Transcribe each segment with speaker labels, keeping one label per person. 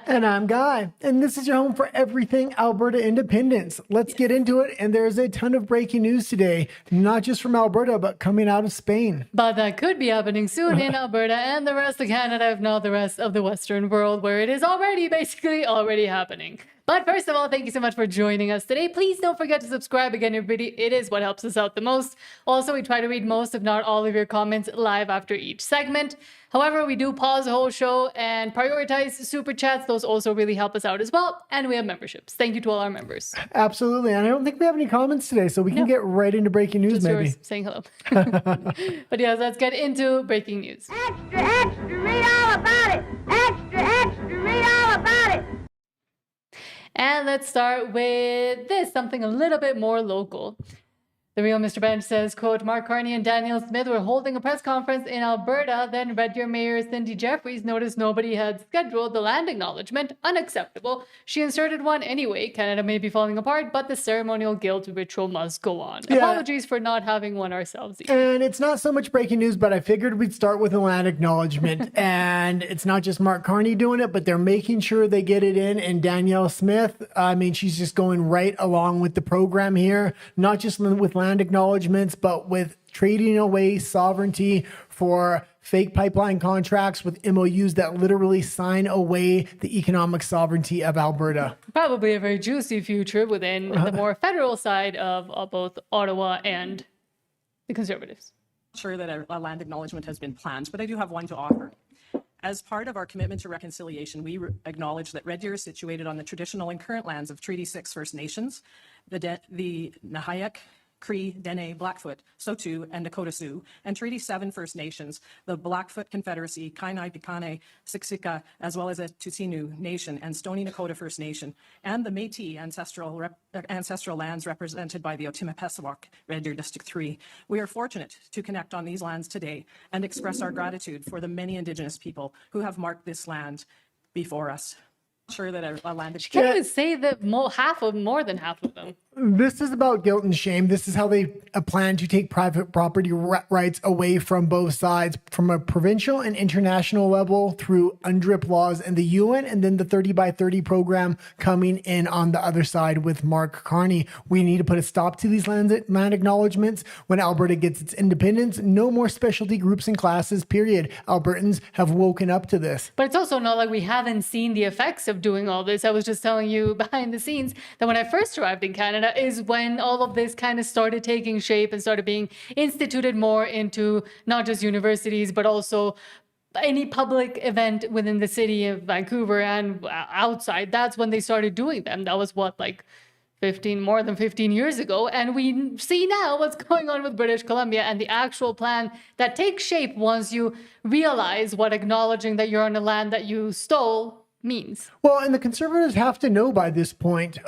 Speaker 1: And I'm Guy, and this is your home for everything Alberta independence. Let's get into it, and there's a ton of breaking news today, not just from Alberta, but coming out of Spain.
Speaker 2: But that could be happening soon in Alberta and the rest of Canada, if not the rest of the Western world, where it is already happening. But first of all, thank you so much for joining us today. Please don't forget to subscribe again, everybody. It is what helps us out the most. Also, we try to read most, if not all, of your comments live after each segment. However, we do pause the whole show and prioritize super chats. Those also really help us out as well. And we have memberships. Thank you to all our members.
Speaker 1: Absolutely. And I don't think we have any comments today, so we can get right into breaking news.
Speaker 2: Just
Speaker 1: maybe.
Speaker 2: Yours saying hello. But yes, let's get into breaking news.
Speaker 3: Extra, extra, read all about it. Extra, extra, read all about it.
Speaker 2: And let's start with this, something a little bit more local. The real Mr. Bench says, quote, Mark Carney and Danielle Smith were holding a press conference in Alberta. Then Red Deer Mayor Cindy Jeffries noticed nobody had scheduled the land acknowledgement. Unacceptable. She inserted one anyway. Canada may be falling apart, but the ceremonial guild ritual must go on. Yeah. Apologies for not having one ourselves either.
Speaker 1: And it's not so much breaking news, but I figured we'd start with a land acknowledgement. And it's not just Mark Carney doing it, but they're making sure they get it in. And Danielle Smith, I mean, she's just going right along with the program here, not just with land acknowledgements, but with trading away sovereignty for fake pipeline contracts with MOUs that literally sign away the economic sovereignty of Alberta.
Speaker 2: Probably a very juicy future within the more federal side of both Ottawa and the Conservatives.
Speaker 4: Sure that a land acknowledgement has been planned, but I do have one to offer. As part of our commitment to reconciliation, we acknowledge that Red Deer is situated on the traditional and current lands of Treaty 6 First Nations, the Nahayek, Cree, Dene, Blackfoot, Saulteaux, and Dakota Sioux, and Treaty 7 First Nations, the Blackfoot Confederacy, Kainai, Piikani, Siksika, as well as a Tsuut'ina Nation and Stoney Nakoda First Nation, and the Métis ancestral lands represented by the Otipemisiwak, Red Deer District 3. We are fortunate to connect on these lands today and express our gratitude for the many Indigenous people who have marked this land before us. Sure that a land...
Speaker 2: She can't even say that more than half of them.
Speaker 1: This is about guilt and shame. This is how they plan to take private property rights away from both sides, from a provincial and international level through UNDRIP laws and the UN, and then the 30 by 30 program coming in on the other side with Mark Carney. We need to put a stop to these land acknowledgements. When Alberta gets its independence, no more specialty groups and classes, period. Albertans have woken up to this.
Speaker 2: But it's also not like we haven't seen the effects of doing all this. I was just telling you behind the scenes that when I first arrived in Canada is when all of this kind of started taking shape and started being instituted more into not just universities, but also any public event within the city of Vancouver and outside. That's when they started doing them. That was more than 15 years ago. And we see now what's going on with British Columbia and the actual plan that takes shape once you realize what acknowledging that you're on a land that you stole means.
Speaker 1: Well, and the Conservatives have to know by this point,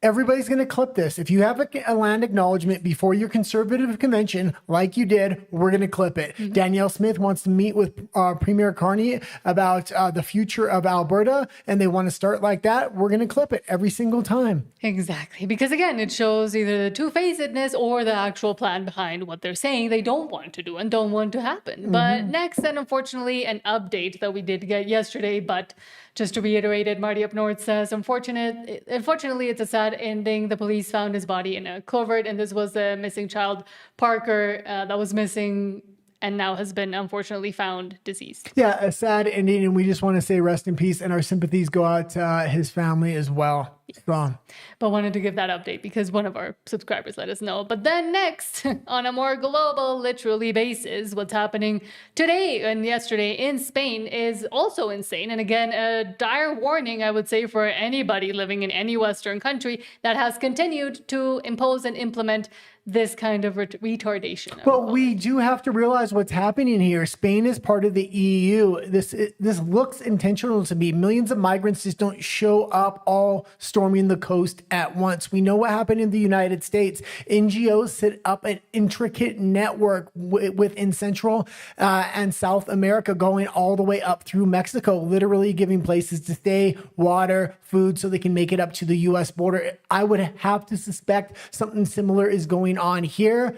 Speaker 1: everybody's going to clip this. If you have a land acknowledgement before your Conservative convention, like you did, we're going to clip it. Mm-hmm. Danielle Smith wants to meet with Premier Carney about the future of Alberta, and they want to start like that. We're going to clip it every single time.
Speaker 2: Exactly. Because again, it shows either the two-facedness or the actual plan behind what they're saying they don't want to do and don't want to happen. Mm-hmm. But next, and unfortunately, an update that we did get yesterday, but just to reiterate it, Marty up north says, unfortunately, it's a sad ending. The police found his body in a culvert, and this was a missing child, Parker, that was missing and now has been unfortunately found deceased.
Speaker 1: Yeah, a sad ending, and we just want to say rest in peace, and our sympathies go out to his family as well. Strong.
Speaker 2: But wanted to give that update because one of our subscribers let us know. But then next, on a more global, literally basis, what's happening today and yesterday in Spain is also insane. And again, a dire warning, I would say, for anybody living in any Western country that has continued to impose and implement this kind of retardation.
Speaker 1: But we do have to realize what's happening here. Spain is part of the EU. This looks intentional to me. Millions of migrants just don't show up all storming the coast at once. We know what happened in the United States. NGOs set up an intricate network within Central and South America, going all the way up through Mexico, literally giving places to stay, water, food, so they can make it up to the U.S. border. I would have to suspect something similar is going on here.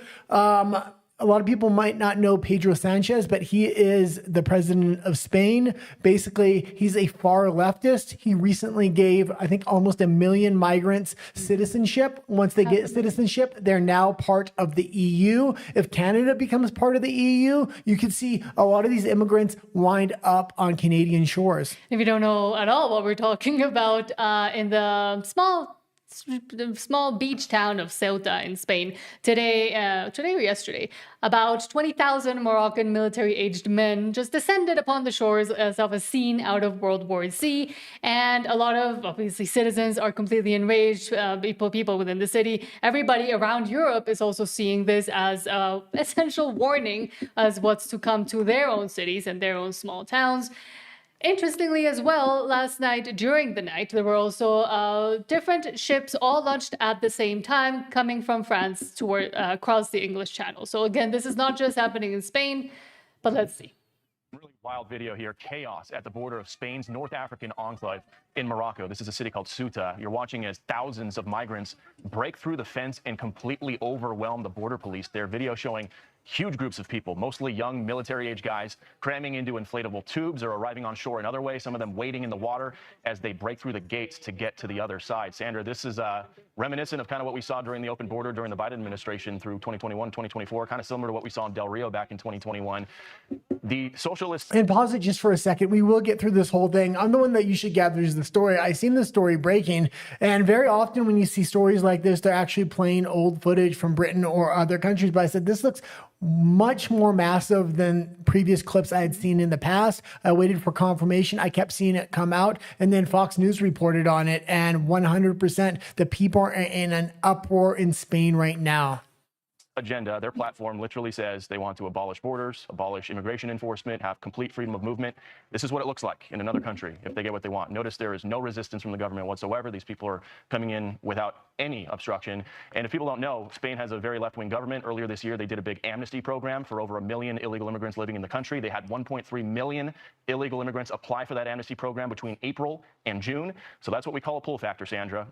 Speaker 1: a lot of people might not know Pedro Sanchez, but he is the president of Spain. Basically, he's a far leftist. He recently gave, I think, almost 1 million migrants citizenship. Once they get citizenship, they're now part of the EU. If Canada becomes part of the EU, you can see a lot of these immigrants wind up on Canadian shores.
Speaker 2: If you don't know at all what we're talking about, in the small beach town of Ceuta in Spain, today or yesterday, about 20,000 Moroccan military-aged men just descended upon the shores of a scene out of World War Z, and a lot of, obviously, citizens are completely enraged, people within the city. Everybody around Europe is also seeing this as an essential warning as what's to come to their own cities and their own small towns. Interestingly as well, last night, during the night, there were also different ships all launched at the same time coming from France toward across the English Channel. So again, this is not just happening in Spain, but let's see.
Speaker 5: Really wild video here. Chaos at the border of Spain's North African enclave in Morocco. This is a city called Ceuta. You're watching as thousands of migrants break through the fence and completely overwhelm the border police. Their video showing huge groups of people, mostly young military-age guys, cramming into inflatable tubes or arriving on shore another way, some of them wading in the water as they break through the gates to get to the other side. Sandra, this is reminiscent of kind of what we saw during the open border during the Biden administration through 2021, 2024, kind of similar to what we saw in Del Rio back in 2021. The socialists...
Speaker 1: And pause it just for a second. We will get through this whole thing. I'm the one that you should gather is the story. I seen the story breaking, and very often when you see stories like this, they're actually playing old footage from Britain or other countries. But I said, this looks much more massive than previous clips I had seen in the past. I waited for confirmation. I kept seeing it come out, and then Fox News reported on it, and 100% the people are in an uproar in Spain right now.
Speaker 5: Agenda, their platform literally says they want to abolish borders, abolish immigration enforcement, have complete freedom of movement. This is what it looks like in another country if they get what they want. Notice there is no resistance from the government whatsoever. These people are coming in without any obstruction. And if people don't know, Spain has a very left-wing government. Earlier this year, they did a big amnesty program for over 1 million illegal immigrants living in the country. They had 1.3 million illegal immigrants apply for that amnesty program between April and June. So that's what we call a pull factor, Sandra.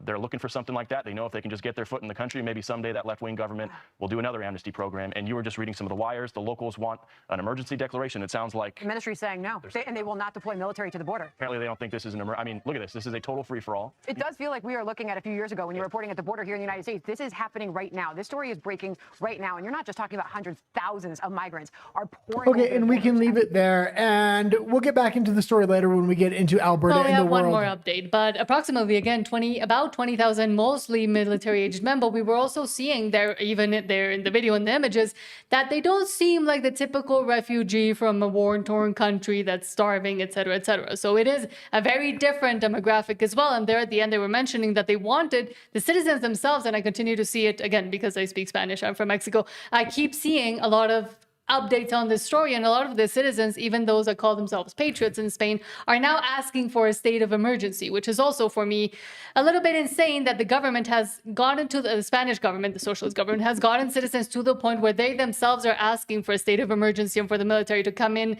Speaker 5: They're looking for something like that. They know if they can just get their foot in the country, maybe someday that left-wing government will do another amnesty program. And you were just reading some of the wires. The locals want an emergency declaration. It sounds like
Speaker 6: the ministry saying no, and they will not deploy military to the border.
Speaker 5: Apparently, they don't think this is I mean, look at this. This is a total free-for-all.
Speaker 6: It does feel like we are looking at a few years ago when you were reporting at the border here in the United States. This is happening right now. This story is breaking right now, and you're not just talking about hundreds, thousands of migrants are pouring.
Speaker 1: Okay, and we can leave it there, and we'll get back into the story later when we get into Alberta and the world.
Speaker 2: We have one more update, but approximately, again, about 20,000 mostly military-aged men, but we were also seeing there, even there in the video and the images, that they don't seem like the typical refugee from a war-torn country that's starving, etc., etc. So it is a very different demographic as well. And there at the end, they were mentioning that they wanted the citizens themselves, and I continue to see it, again, because I speak Spanish, I'm from Mexico, I keep seeing a lot of updates on this story, and a lot of the citizens, even those that call themselves patriots in Spain, are now asking for a state of emergency, which is also for me a little bit insane that the government has gotten to the Spanish government, the socialist government has gotten citizens to the point where they themselves are asking for a state of emergency and for the military to come in.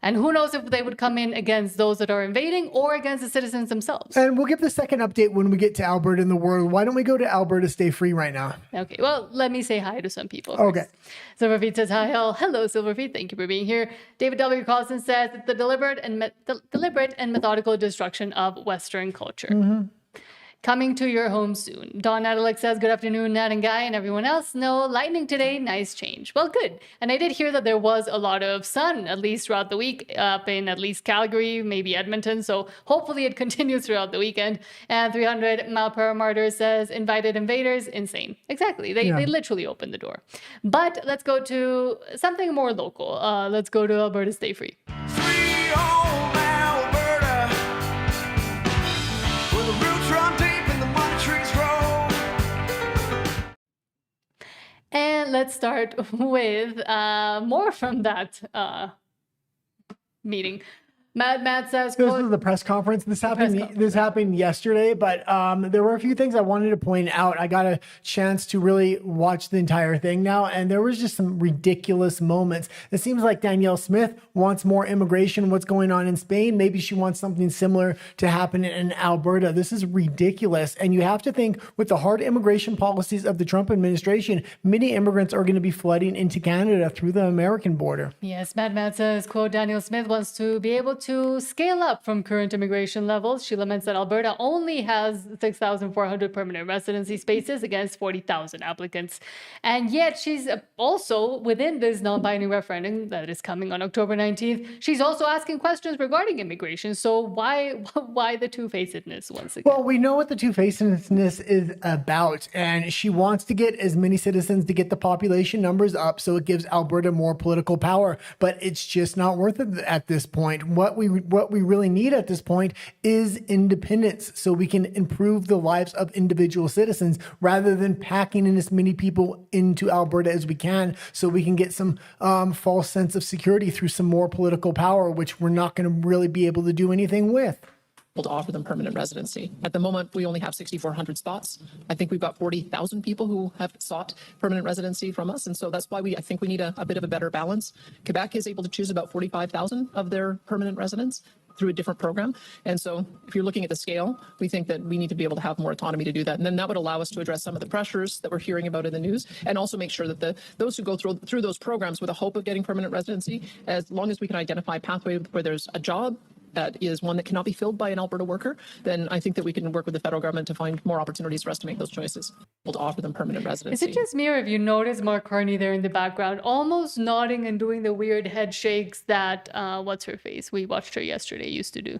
Speaker 2: And who knows if they would come in against those that are invading or against the citizens themselves.
Speaker 1: And we'll give the second update when we get to Alberta and the world. Why don't we go to Alberta Stay Free right now?
Speaker 2: Okay, well, let me say hi to some people.
Speaker 1: Okay.
Speaker 2: Silverfeet says hi. Hello, Silverfeet. Thank you for being here. David W. Carlson says the deliberate and methodical destruction of Western culture.
Speaker 1: Mm-hmm.
Speaker 2: Coming to your home soon. Don Adelic says, good afternoon, Nat and Guy, and everyone else. No lightning today, nice change. Well, good. And I did hear that there was a lot of sun, at least throughout the week, up in at least Calgary, maybe Edmonton. So hopefully it continues throughout the weekend. And 300 mile per hour martyr says, invited invaders, insane. Exactly. They literally opened the door. But let's go to something more local. Let's go to Alberta Stay Free. And let's start with more from that meeting. Matt says,
Speaker 1: This
Speaker 2: quote,
Speaker 1: was the press conference. This
Speaker 2: conference.
Speaker 1: happened yesterday, but there were a few things I wanted to point out. I got a chance to really watch the entire thing now, and there was just some ridiculous moments. It seems like Danielle Smith wants more immigration. What's going on in Spain? Maybe she wants something similar to happen in Alberta. This is ridiculous. And you have to think, with the hard immigration policies of the Trump administration, many immigrants are going to be flooding into Canada through the American border.
Speaker 2: Yes, Matt says, quote, Danielle Smith wants to be able to scale up from current immigration levels. She laments that Alberta only has 6,400 permanent residency spaces against 40,000 applicants. And yet she's also within this non-binding referendum that is coming on October 19th. She's also asking questions regarding immigration. So why the two-facedness once again?
Speaker 1: Well, we know what the two-facedness is about, and she wants to get as many citizens to get the population numbers up so it gives Alberta more political power, but it's just not worth it at this point. What we really need at this point is independence so we can improve the lives of individual citizens rather than packing in as many people into Alberta as we can so we can get some false sense of security through some more political power, which we're not going to really be able to do anything with.
Speaker 7: To offer them permanent residency. At the moment, we only have 6,400 spots. I think we've got 40,000 people who have sought permanent residency from us. And so that's why I think we need a bit of a better balance. Quebec is able to choose about 45,000 of their permanent residents through a different program. And so if you're looking at the scale, we think that we need to be able to have more autonomy to do that. And then that would allow us to address some of the pressures that we're hearing about in the news and also make sure that those who go through those programs with a hope of getting permanent residency, as long as we can identify a pathway where there's a job that is one that cannot be filled by an Alberta worker, then I think that we can work with the federal government to find more opportunities for us to make those choices, to offer them permanent residency.
Speaker 2: Is it just me, or if you notice Mark Carney there in the background, almost nodding and doing the weird head shakes that, what's her face? We watched her yesterday used to do.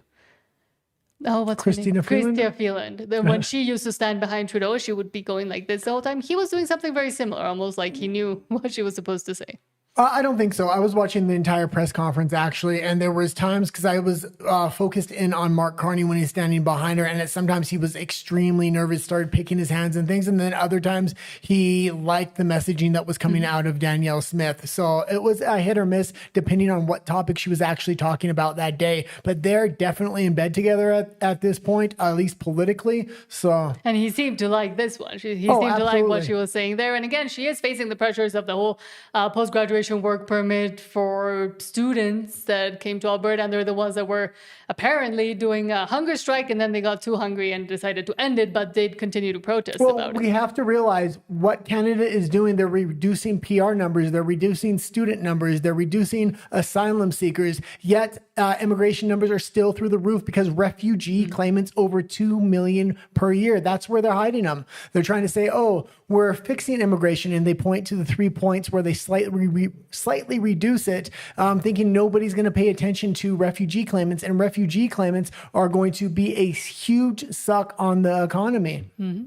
Speaker 2: Oh, what's
Speaker 1: Christina
Speaker 2: her name?
Speaker 1: Freeland?
Speaker 2: Chrystia Freeland. When she used to stand behind Trudeau, she would be going like this the whole time. He was doing something very similar, almost like he knew what she was supposed to say.
Speaker 1: I don't think so. I was watching the entire press conference actually, and there was times because I was focused in on Mark Carney when he's standing behind her, and sometimes he was extremely nervous, started picking his hands and things, and then other times he liked the messaging that was coming out of Danielle Smith. So it was a hit or miss depending on what topic she was actually talking about that day. But they're definitely in bed together at this point, at least politically. So
Speaker 2: and he seemed to like this one. He seemed to like
Speaker 1: absolutely.
Speaker 2: what she was saying there. And again, she is facing the pressures of the whole post-graduation work permit for students that came to Alberta, and they're the ones that were apparently doing a hunger strike, and then they got too hungry and decided to end it, but they'd continue to protest about it.
Speaker 1: We have to realize what Canada is doing. They're reducing PR numbers, they're reducing student numbers, they're reducing asylum seekers, yet immigration numbers are still through the roof because refugee claimants over 2 million per year. That's where they're hiding them. They're trying to say, oh, we're fixing immigration, and they point to the 3 points where they slightly reduce it, thinking nobody's going to pay attention to refugee claimants, and refugee claimants are going to be a huge suck on the economy.
Speaker 2: Mm-hmm.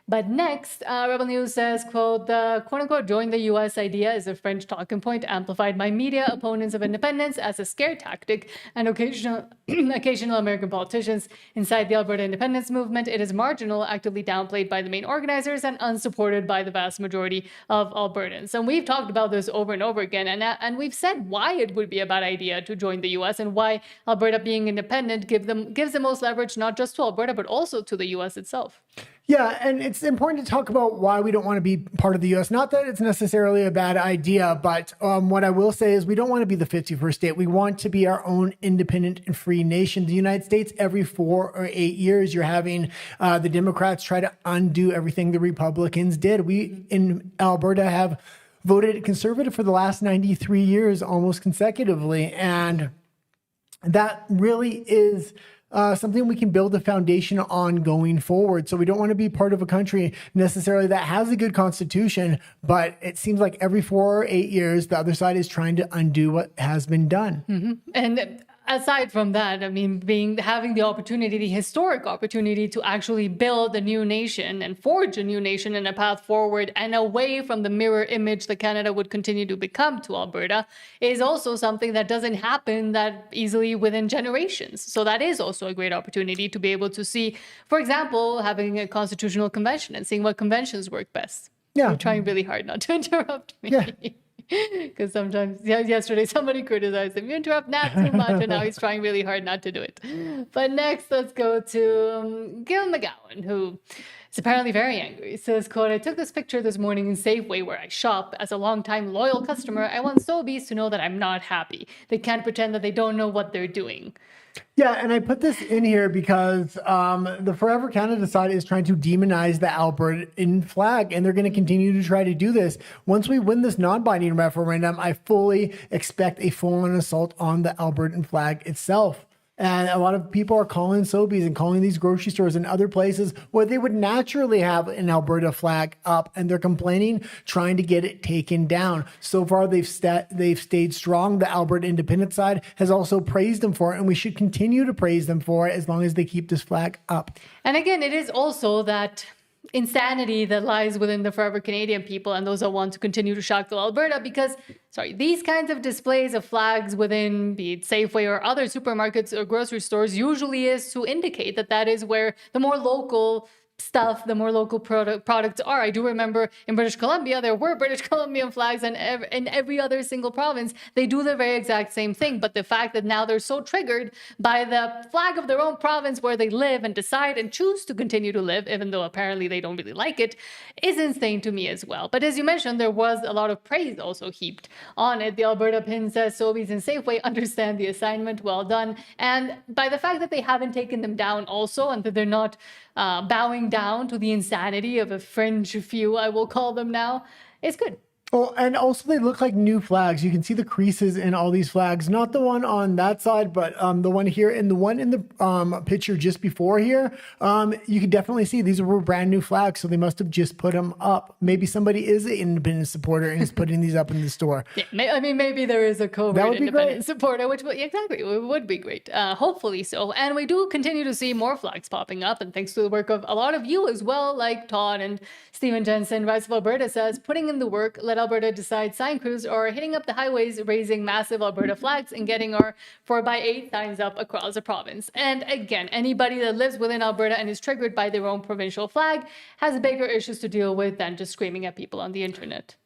Speaker 2: But next, Rebel News says, quote, the quote-unquote join the U.S. idea is a French talking point amplified by media opponents of independence as a scare tactic and occasional American politicians inside the Alberta independence movement. It is marginal, actively downplayed by the main organizers, and unsupported by the vast majority of Albertans. And we've talked about this over and over again, and we've said why it would be a bad idea to join the U.S. and why Alberta being independent gives the most leverage not just to Alberta, but also to the U.S. itself.
Speaker 1: Yeah, and it's important to talk about why we don't want to be part of the U.S. Not that it's necessarily a bad idea, but what I will say is we don't want to be the 51st state. We want to be our own independent and free nation. The United States, every 4 or 8 years, you're having the Democrats try to undo everything the Republicans did. We in Alberta have voted conservative for the last 93 years, almost consecutively, and that really is something we can build a foundation on going forward. So we don't want to be part of a country necessarily that has a good constitution, but it seems like every 4 or 8 years, the other side is trying to undo what has been done.
Speaker 2: Mm-hmm. And aside from that, I mean, having the opportunity, the historic opportunity to actually build a new nation and forge a new nation and a path forward and away from the mirror image that Canada would continue to become to Alberta is also something that doesn't happen that easily within generations. So that is also a great opportunity to be able to see, for example, having a constitutional convention and seeing what conventions work best.
Speaker 1: Yeah.
Speaker 2: You're trying really hard not to interrupt me.
Speaker 1: Yeah.
Speaker 2: Because sometimes, yesterday somebody criticized him. You interrupt Nat too much, and now he's trying really hard not to do it. But next, let's go to Gil McGowan, who is apparently very angry. He says, quote, I took this picture this morning in Safeway where I shop. As a longtime loyal customer, I want Sobeys to know that I'm not happy. They can't pretend that they don't know what they're doing.
Speaker 1: Yeah, and I put this in here because the Forever Canada side is trying to demonize the Albertan flag, and they're going to continue to try to do this. Once we win this non-binding referendum, I fully expect a full-on assault on the Albertan flag itself. And a lot of people are calling Sobeys and calling these grocery stores and other places where they would naturally have an Alberta flag up, and they're complaining, trying to get it taken down. So far, they've stayed strong. The Alberta Independent side has also praised them for it, and we should continue to praise them for it as long as they keep this flag up.
Speaker 2: And again, it is also that insanity that lies within the Forever Canadian people and those that want to continue to shock Alberta, because these kinds of displays of flags within, be it Safeway or other supermarkets or grocery stores, usually is to indicate that that is where the more local stuff, the more local products are. I do remember in British Columbia, there were British Columbian flags, and in every other single province, they do the very exact same thing. But the fact that now they're so triggered by the flag of their own province where they live and decide and choose to continue to live, even though apparently they don't really like it, is insane to me as well. But as you mentioned, there was a lot of praise also heaped on it. The Alberta Pin says Sobeys and Safeway understand the assignment, well done. And by the fact that they haven't taken them down also, and that they're not bowing down to the insanity of a fringe few, I will call them now, is good.
Speaker 1: Oh, and also they look like new flags. You can see the creases in all these flags. Not the one on that side, but the one here and the one in the picture just before here. You can definitely see these were brand new flags, so they must have just put them up. Maybe somebody is an independent supporter and is putting these up in the store.
Speaker 2: Yeah, I mean, maybe there is a covert independent supporter, which exactly would be great. Hopefully so. And we do continue to see more flags popping up, and thanks to the work of a lot of you as well, like Todd and Stephen Jensen. Rise of Alberta says, putting in the work, let Alberta decide sign crews are hitting up the highways, raising massive Alberta flags and getting our 4x8 signs up across the province. And again, anybody that lives within Alberta and is triggered by their own provincial flag has bigger issues to deal with than just screaming at people on the internet.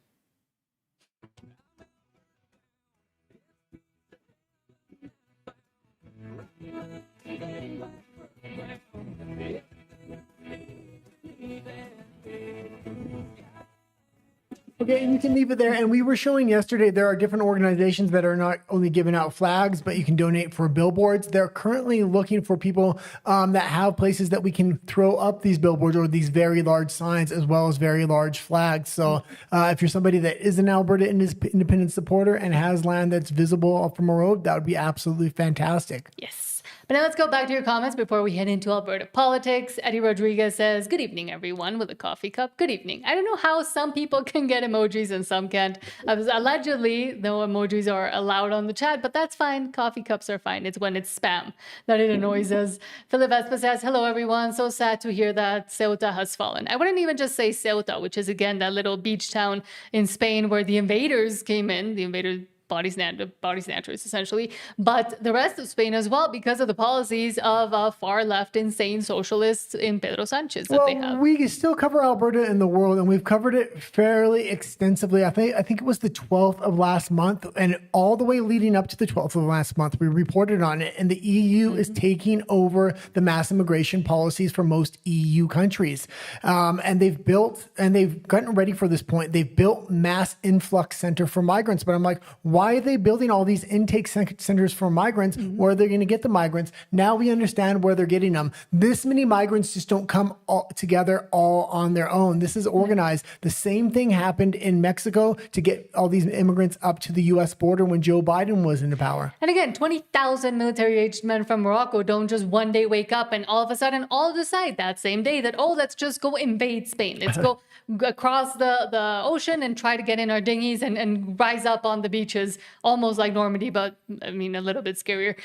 Speaker 1: Okay, and you can leave it there. And we were showing yesterday there are different organizations that are not only giving out flags, but you can donate for billboards. They're currently looking for people that have places that we can throw up these billboards or these very large signs as well as very large flags. So if you're somebody that is an Alberta independent supporter and has land that's visible from a road, that would be absolutely fantastic.
Speaker 2: Yes. But now let's go back to your comments before we head into Alberta politics. Eddie Rodriguez says, good evening, everyone, with a coffee cup. Good evening. I don't know how some people can get emojis and some can't. Allegedly, no emojis are allowed on the chat, but that's fine. Coffee cups are fine. It's when it's spam that it annoys us. Philip Espa says, hello, everyone. So sad to hear that Ceuta has fallen. I wouldn't even just say Ceuta, which is, again, that little beach town in Spain where the invaders came in. The invaders body snatchers, essentially, but the rest of Spain as well, because of the policies of far left insane socialists in Pedro Sanchez that they have.
Speaker 1: We still cover Alberta in the world, and we've covered it fairly extensively. I think it was the 12th of last month, and all the way leading up to the 12th of last month, we reported on it, and the EU is taking over the mass immigration policies for most EU countries. And they've gotten ready for this point. They've built mass influx center for migrants, but I'm like, why are they building all these intake centers for migrants? Where are they going to get the migrants? Now we understand where they're getting them. This many migrants just don't come all together all on their own. This is organized. The same thing happened in Mexico to get all these immigrants up to the U.S. border when Joe Biden was into power.
Speaker 2: And again, 20,000 military-aged men from Morocco don't just one day wake up and all of a sudden all decide that same day that, oh, let's just go invade Spain. Let's go across the ocean and try to get in our dinghies and rise up on the beaches, almost like Normandy, but I mean, a little bit scarier.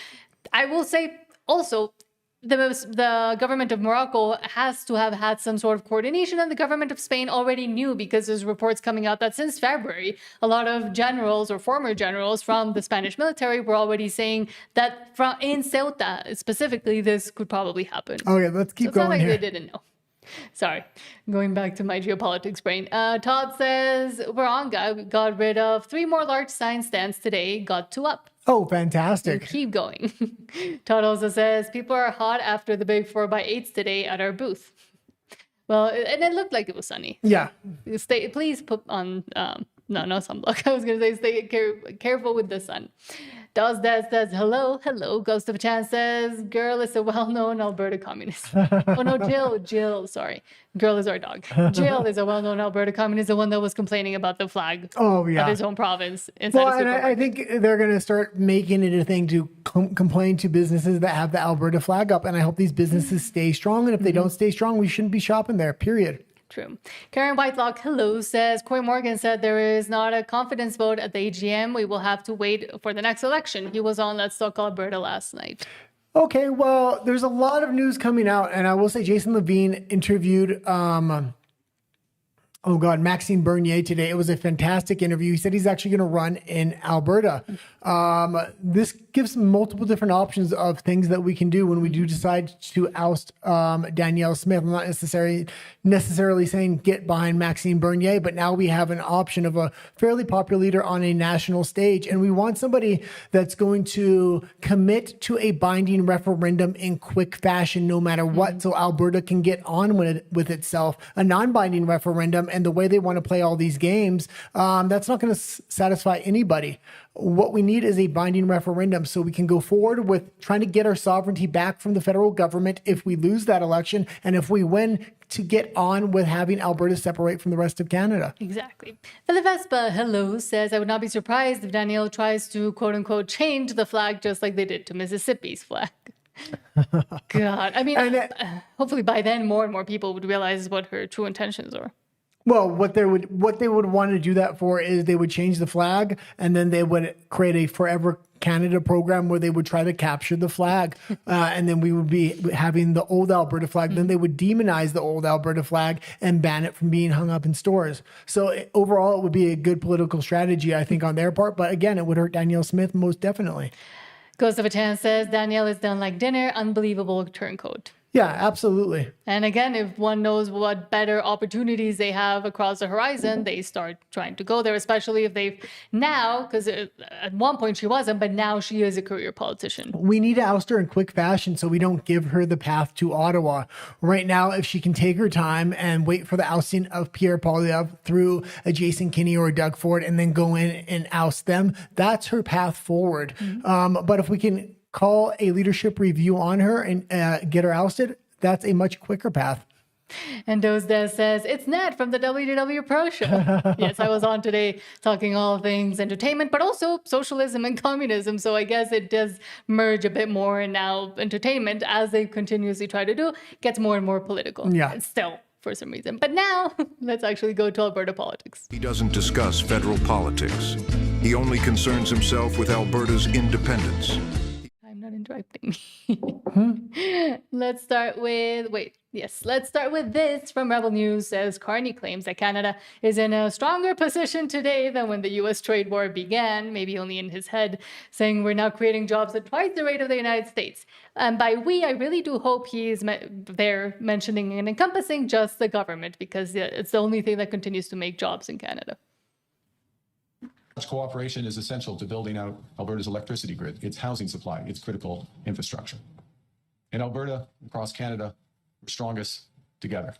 Speaker 2: I will say also, the government of Morocco has to have had some sort of coordination, and the government of Spain already knew, because there's reports coming out that since February, a lot of generals or former generals from the Spanish military were already saying that in Ceuta specifically, this could probably happen.
Speaker 1: Okay, let's keep going
Speaker 2: it's not like
Speaker 1: here.
Speaker 2: they didn't know. Sorry, going back to my geopolitics brain. Todd says, we're on, guy. We got rid of 3 more large sign stands today, got 2 up.
Speaker 1: Oh, fantastic.
Speaker 2: Keep going. Todd also says, people are hot after the big 4x8s today at our booth. Well, and it looked like it was sunny.
Speaker 1: Yeah.
Speaker 2: Please put on, no sunblock. I was going to say, stay careful with the sun. Does that says, hello. Ghost of a Chance says, girl is a well-known Alberta communist. Oh, no, Jill, sorry. Girl is our dog. Jill is a well-known Alberta communist, the one that was complaining about the flag of his own province.
Speaker 1: Well, and I think they're going to start making it a thing to complain to businesses that have the Alberta flag up. And I hope these businesses stay strong. And if they don't stay strong, we shouldn't be shopping there, period.
Speaker 2: True. Karen Whitelock, hello, says, Coy Morgan said there is not a confidence vote at the AGM. We will have to wait for the next election. He was on Let's Talk Alberta last night.
Speaker 1: Okay, well, there's a lot of news coming out. And I will say Jason Levine interviewed Maxime Bernier today. It was a fantastic interview. He said he's actually going to run in Alberta. This gives multiple different options of things that we can do when we do decide to oust Danielle Smith. I'm not necessarily saying get behind Maxime Bernier, but now we have an option of a fairly popular leader on a national stage. And we want somebody that's going to commit to a binding referendum in quick fashion, no matter what, so Alberta can get on with itself. A non-binding referendum and the way they want to play all these games, that's not going to satisfy anybody. What we need is a binding referendum so we can go forward with trying to get our sovereignty back from the federal government if we lose that election, and if we win, to get on with having Alberta separate from the rest of Canada.
Speaker 2: Exactly. Philivespa, hello, says, I would not be surprised if Danielle tries to, quote unquote, change the flag just like they did to Mississippi's flag. God, I mean, hopefully by then more and more people would realize what her true intentions are.
Speaker 1: Well, what they would want to do that for is they would change the flag, and then they would create a Forever Canada program where they would try to capture the flag, and then we would be having the old Alberta flag. Then they would demonize the old Alberta flag and ban it from being hung up in stores. So overall, it would be a good political strategy, I think, on their part. But again, it would hurt Danielle Smith most definitely.
Speaker 2: Ghost of a Chance says, Danielle is done like dinner, unbelievable turncoat.
Speaker 1: Yeah, absolutely.
Speaker 2: And again, if one knows what better opportunities they have across the horizon, they start trying to go there, especially if they've now, because at one point she wasn't, but now she is a career politician. We
Speaker 1: need to oust her in quick fashion so we don't give her the path to Ottawa. Right now, if she can take her time and wait for the ousting of Pierre Poilievre through a Jason Kenney or a Doug Ford and then go in and oust them, that's her path forward. But if we can call a leadership review on her and get her ousted, that's a much quicker path.
Speaker 2: And Dozdes says, it's Nat from the WDW Pro Show. Yes, I was on today talking all things entertainment, but also socialism and communism. So I guess it does merge a bit more. And now entertainment, as they continuously try to do, gets more and more political.
Speaker 1: Yeah.
Speaker 2: Still, for some reason. But now, let's actually go to Alberta politics.
Speaker 8: He doesn't discuss federal politics. He only concerns himself with Alberta's independence.
Speaker 2: Not interrupting me. Let's start with this from Rebel News. Says Carney claims that Canada is in a stronger position today than when the U.S. trade war began, maybe only in his head, saying we're now creating jobs at twice the rate of the United States. And by we, I really do hope he is there mentioning and encompassing just the government, because it's the only thing that continues to make jobs in Canada.
Speaker 9: Cooperation is essential to building out Alberta's electricity grid, its housing supply, its critical infrastructure. In Alberta, across Canada, we're strongest together,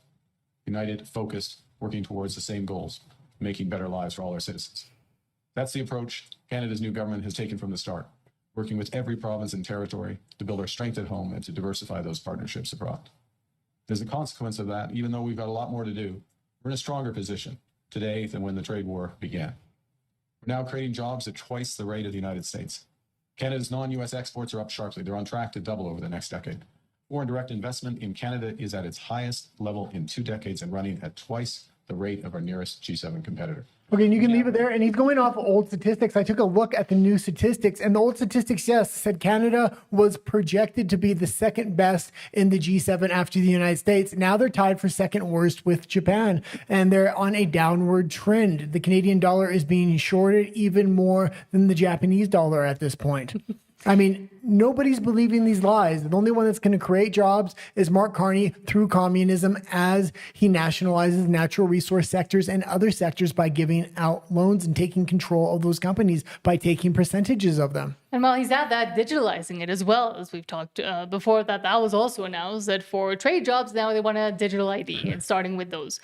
Speaker 9: united, focused, working towards the same goals, making better lives for all our citizens. That's the approach Canada's new government has taken from the start, working with every province and territory to build our strength at home and to diversify those partnerships abroad. As a consequence of that, even though we've got a lot more to do, we're in a stronger position today than when the trade war began. We're now creating jobs at twice the rate of the United States. Canada's non-U.S. exports are up sharply. They're on track to double over the next decade. Foreign direct investment in Canada is at its highest level in 2 decades and running at twice the rate of our nearest G7 competitor.
Speaker 1: Okay, and you can leave it there. And he's going off old statistics. I took a look at the new statistics, and the old statistics, yes, said Canada was projected to be the second best in the G7 after the United States. Now they're tied for second worst with Japan, and they're on a downward trend. The Canadian dollar is being shorted even more than the Japanese dollar at this point. I mean, nobody's believing these lies. The only one that's going to create jobs is Mark Carney through communism as he nationalizes natural resource sectors and other sectors by giving out loans and taking control of those companies by taking percentages of them.
Speaker 2: And while he's at that, digitalizing it as well, as we've talked before, that was also announced that for trade jobs, now they want a digital ID and starting with those.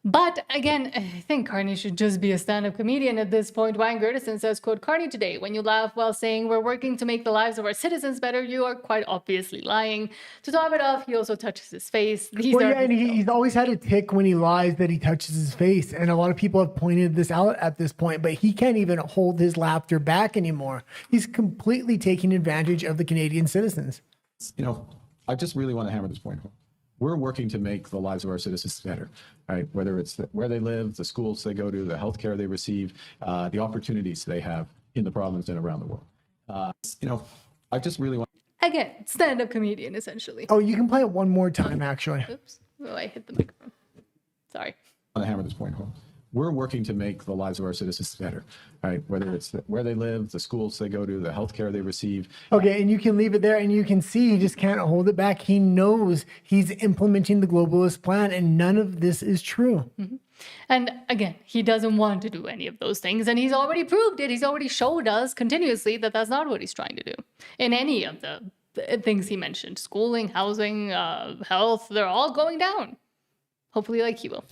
Speaker 2: But again, I think Carney should just be a stand-up comedian at this point. Ryan Gertison says, quote, Carney today, when you laugh while saying we're working to make the lives of our citizens better, you are quite obviously lying. To top it off, he also touches his face.
Speaker 1: And he's always had a tick when he lies that he touches his face. And a lot of people have pointed this out at this point, but he can't even hold his laughter back anymore. He's completely taking advantage of the Canadian citizens.
Speaker 9: You know, I just really want to hammer this point home. We're working to make the lives of our citizens better, right? Whether it's where they live, the schools they go to, the healthcare they receive, the opportunities they have in the province and around the world. You know, I just really want.
Speaker 2: Again, stand-up comedian, essentially.
Speaker 1: Oh, you can play it one more time, actually.
Speaker 2: Oops. Oh, I hit the microphone. Sorry.
Speaker 9: I want to hammer this point home. We're working to make the lives of our citizens better, right? Whether it's where they live, the schools they go to, the healthcare they receive.
Speaker 1: Okay, and you can leave it there, and you can see he just can't hold it back. He knows he's implementing the globalist plan, and none of this is true.
Speaker 2: Mm-hmm. And again, he doesn't want to do any of those things, and he's already proved it. He's already showed us continuously that that's not what he's trying to do in any of the things he mentioned. Schooling, housing, health, they're all going down. Hopefully like he will.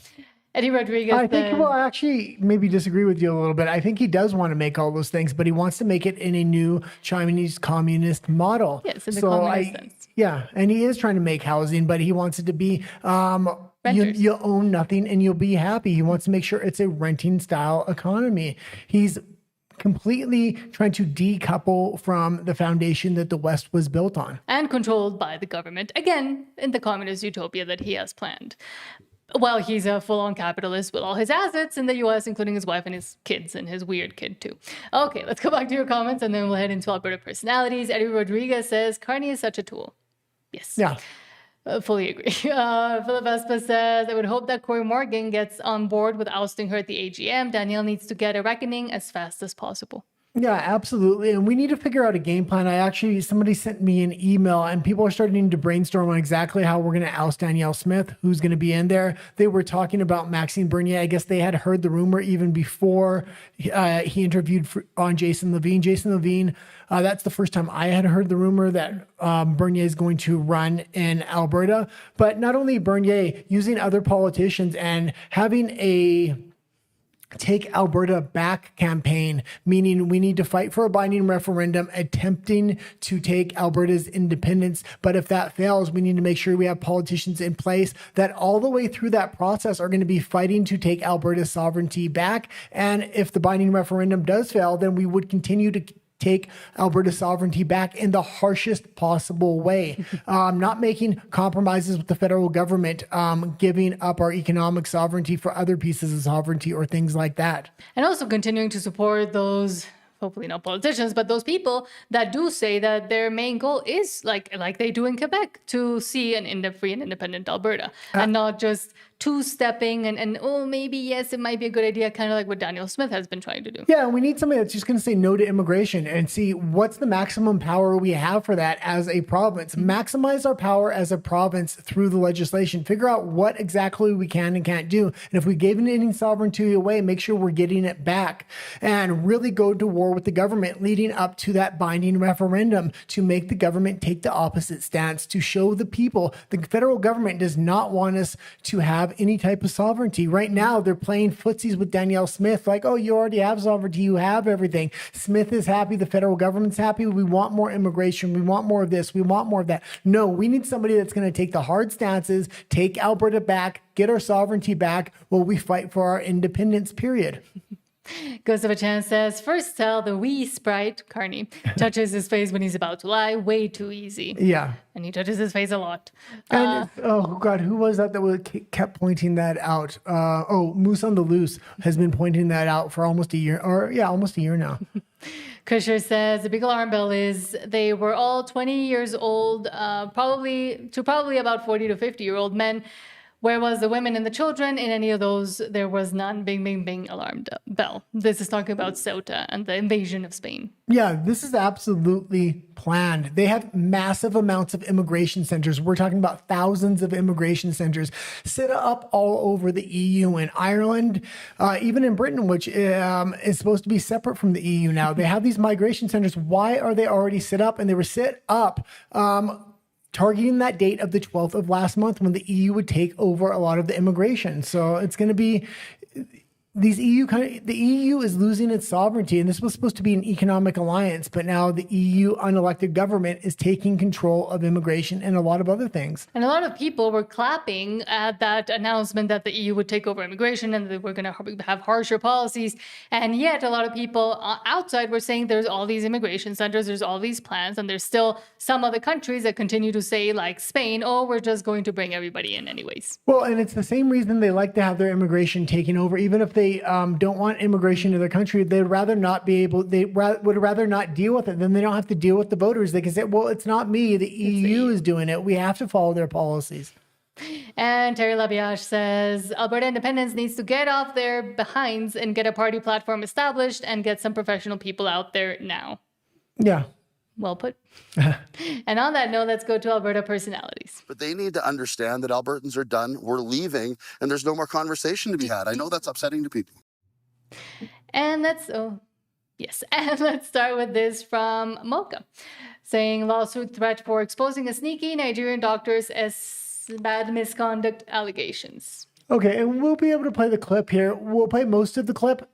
Speaker 2: Eddie Rodriguez.
Speaker 1: I think we'll actually maybe disagree with you a little bit. I think he does want to make all those things, but he wants to make it in a new Chinese communist model.
Speaker 2: Yes, in the communist sense.
Speaker 1: Yeah, and he is trying to make housing, but he wants it to be you'll own nothing and you'll be happy. He wants to make sure it's a renting style economy. He's completely trying to decouple from the foundation that the West was built on.
Speaker 2: And controlled by the government, again, in the communist utopia that he has planned. Well, he's a full-on capitalist with all his assets in the U.S., including his wife and his kids, and his weird kid, too. Okay, let's go back to your comments, and then we'll head into Alberta Personalities. Eddie Rodriguez says, Carney is such a tool. Yes.
Speaker 1: Yeah.
Speaker 2: Fully agree. Philip Espa says, I would hope that Cory Morgan gets on board with ousting her at the AGM. Danielle needs to get a reckoning as fast as possible.
Speaker 1: Yeah, absolutely. And we need to figure out a game plan. Somebody sent me an email and people are starting to brainstorm on exactly how we're going to oust Danielle Smith, who's going to be in there. They were talking about Maxime Bernier. I guess they had heard the rumor even before he interviewed on Jason Levine. Jason Levine, that's the first time I had heard the rumor that Bernier is going to run in Alberta. But not only Bernier, using other politicians and having a Take Alberta Back campaign, meaning we need to fight for a binding referendum attempting to take Alberta's independence. But if that fails, we need to make sure we have politicians in place that all the way through that process are going to be fighting to take Alberta's sovereignty back. And if the binding referendum does fail, then we would continue to take Alberta's sovereignty back in the harshest possible way, not making compromises with the federal government, giving up our economic sovereignty for other pieces of sovereignty or things like that.
Speaker 2: And also continuing to support those, hopefully not politicians, but those people that do say that their main goal is, like they do in Quebec, to see an free and independent Alberta, and not just two-stepping and maybe, yes, it might be a good idea, kind of like what Danielle Smith has been trying to do.
Speaker 1: Yeah, we need somebody that's just going to say no to immigration and see what's the maximum power we have for that as a province. Maximize our power as a province through the legislation. Figure out what exactly we can and can't do. And if we gave any sovereignty away, make sure we're getting it back and really go to war with the government leading up to that binding referendum to make the government take the opposite stance, to show the people the federal government does not want us to have any type of sovereignty. Right now, they're playing footsies with Danielle Smith, like, oh, you already have sovereignty, you have everything. Smith is happy, the federal government's happy, we want more immigration, we want more of this, we want more of that. No, we need somebody that's going to take the hard stances, take Alberta back, get our sovereignty back while we fight for our independence, period.
Speaker 2: Ghost of a Chance says, first tell the wee sprite, Carney, touches his face when he's about to lie. Way too easy.
Speaker 1: Yeah.
Speaker 2: And he touches his face a lot.
Speaker 1: And oh God, who was that kept pointing that out? Moose on the Loose has been pointing that out for almost a year, almost a year now.
Speaker 2: Krisher says the big alarm bell is they were all 20 years old, probably about 40 to 50-year-old men Where was the women and the children? In any of those, there was none. Bing, bing, bing, alarm bell. This is talking about Ceuta and the invasion of Spain.
Speaker 1: Yeah, this is absolutely planned. They have massive amounts of immigration centers. We're talking about thousands of immigration centers set up all over the EU and Ireland, even in Britain, which is supposed to be separate from the EU now. They have these migration centers. Why are they already set up? And they were set up targeting that date of the 12th of last month when the EU would take over a lot of the immigration. So it's going to be the EU is losing its sovereignty, and this was supposed to be an economic alliance, but now the EU unelected government is taking control of immigration and a lot of other things.
Speaker 2: And a lot of people were clapping at that announcement that the EU would take over immigration and that we're going to have harsher policies. And yet a lot of people outside were saying there's all these immigration centers, there's all these plans, and there's still some other countries that continue to say, like Spain, oh, we're just going to bring everybody in anyways.
Speaker 1: Well, and it's the same reason they like to have their immigration taken over, even if they don't want immigration to their country. They'd rather not be able, would rather not deal with it. Then they don't have to deal with the voters. They can say, well, it's not me. The EU is doing it. We have to follow their policies.
Speaker 2: And Terry Labiage says, Alberta Independence needs to get off their behinds and get a party platform established and get some professional people out there now.
Speaker 1: Yeah.
Speaker 2: Well put. And on that note, let's go to Alberta Personalities.
Speaker 10: But they need to understand that Albertans are done, we're leaving, and there's no more conversation to be had. I know that's upsetting to people.
Speaker 2: And let's start with this from Mocha, saying lawsuit threat for exposing a sneaky Nigerian doctors as bad misconduct allegations.
Speaker 1: Okay, and we'll be able to play the clip here. We'll play most of the clip.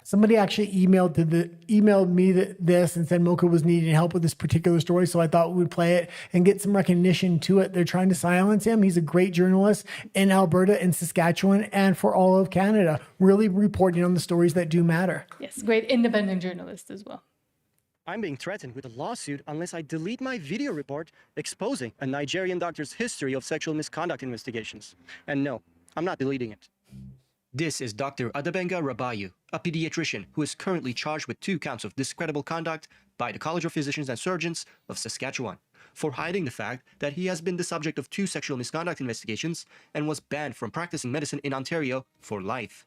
Speaker 1: Somebody actually emailed me this and said Mocha was needing help with this particular story, so I thought we would play it and get some recognition to it. They're trying to silence him. He's a great journalist in Alberta and Saskatchewan and for all of Canada, really reporting on the stories that do matter.
Speaker 2: Yes, great independent journalist as well.
Speaker 11: I'm being threatened with a lawsuit unless I delete my video report exposing a Nigerian doctor's history of sexual misconduct investigations. And no, I'm not deleting it.
Speaker 12: This is Dr. Adabenga Rabayu, a pediatrician who is currently charged with 2 counts of discreditable conduct by the College of Physicians and Surgeons of Saskatchewan for hiding the fact that he has been the subject of 2 sexual misconduct investigations and was banned from practicing medicine in Ontario for life.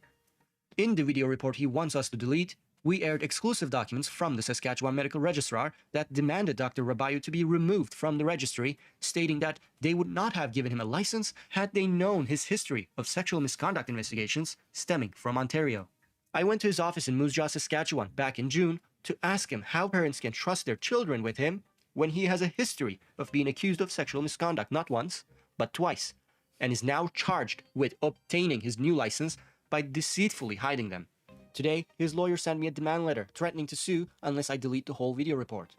Speaker 12: In the video report he wants us to delete, we aired exclusive documents from the Saskatchewan Medical Registrar that demanded Dr. Rabayu to be removed from the registry, stating that they would not have given him a license had they known his history of sexual misconduct investigations stemming from Ontario. I went to his office in Moose Jaw, Saskatchewan back in June to ask him how parents can trust their children with him when he has a history of being accused of sexual misconduct not once, but twice, and is now charged with obtaining his new license by deceitfully hiding them. Today, his lawyer sent me a demand letter threatening to sue unless I delete the whole video report.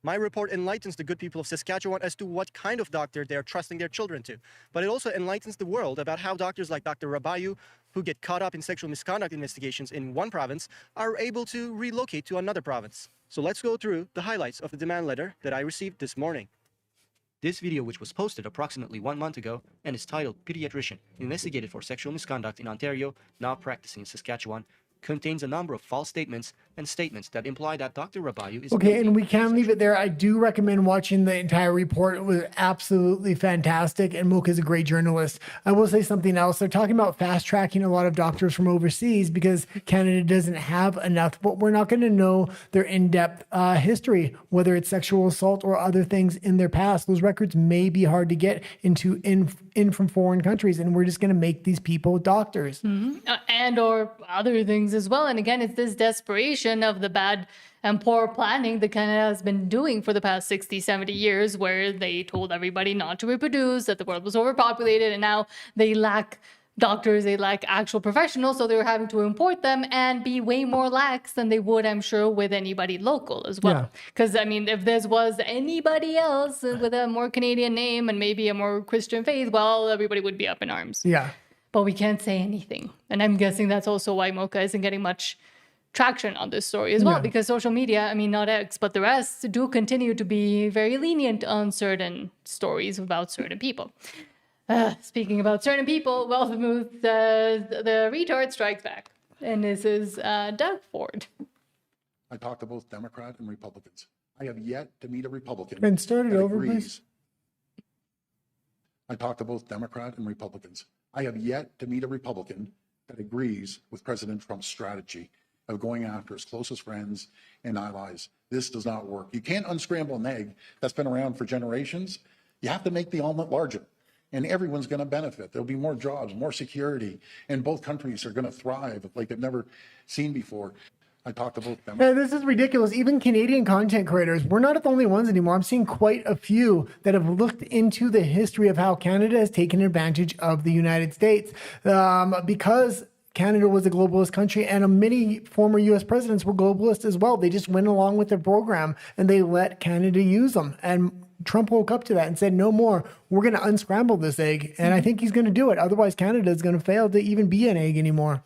Speaker 11: My report enlightens the good people of Saskatchewan as to what kind of doctor they are trusting their children to. But it also enlightens the world about how doctors like Dr. Rabayu, who get caught up in sexual misconduct investigations in one province, are able to relocate to another province. So let's go through the highlights of the demand letter that I received this morning.
Speaker 12: This video, which was posted approximately 1 month ago and is titled Pediatrician Investigated for Sexual Misconduct in Ontario, Now Practicing in Saskatchewan, contains a number of false statements and statements that imply that Dr. Rabayu is
Speaker 1: okay, and we can't leave it there. I do recommend watching the entire report. It was absolutely fantastic, and Mocha is a great journalist. I will say something else. They're talking about fast-tracking a lot of doctors from overseas because Canada doesn't have enough, but we're not going to know their in-depth history, whether it's sexual assault or other things in their past. Those records may be hard to get in from foreign countries, and we're just going to make these people doctors.
Speaker 2: Mm-hmm. And or other things as well. And again, it's this desperation of the bad and poor planning that Canada has been doing for the past 60, 70 years, where they told everybody not to reproduce, that the world was overpopulated, and now they lack doctors, they lack actual professionals, so they were having to import them and be way more lax than they would, I'm sure, with anybody local as well. Because, I mean, if this was anybody else with a more Canadian name and maybe a more Christian faith, well, everybody would be up in arms.
Speaker 1: Yeah.
Speaker 2: But we can't say anything. And I'm guessing that's also why Mocha isn't getting much traction on this story as well, because social media, I mean, not X, but the rest do continue to be very lenient on certain stories about certain people. Speaking about certain people, well, the retard strikes back. And this is Doug Ford.
Speaker 13: I talked to both Democrat and Republicans. I have yet to meet a Republican
Speaker 1: and started
Speaker 13: that
Speaker 1: over,
Speaker 13: agrees
Speaker 1: please.
Speaker 13: I talked to both Democrat and Republicans. I have yet to meet a Republican that agrees with President Trump's strategy of going after his closest friends and allies. This does not work. You can't unscramble an egg that's been around for generations. You have to make the omelet larger, and everyone's going to benefit. There'll be more jobs, more security, and both countries are going to thrive like they've never seen before. I talked to both them.
Speaker 1: Yeah, this is ridiculous. Even Canadian content creators, we're not the only ones anymore. I'm seeing quite a few that have looked into the history of how Canada has taken advantage of the United States because Canada was a globalist country, and many former U.S. presidents were globalist as well. They just went along with their program and they let Canada use them. And Trump woke up to that and said, no more. We're going to unscramble this egg. And I think he's going to do it. Otherwise, Canada is going to fail to even be an egg anymore.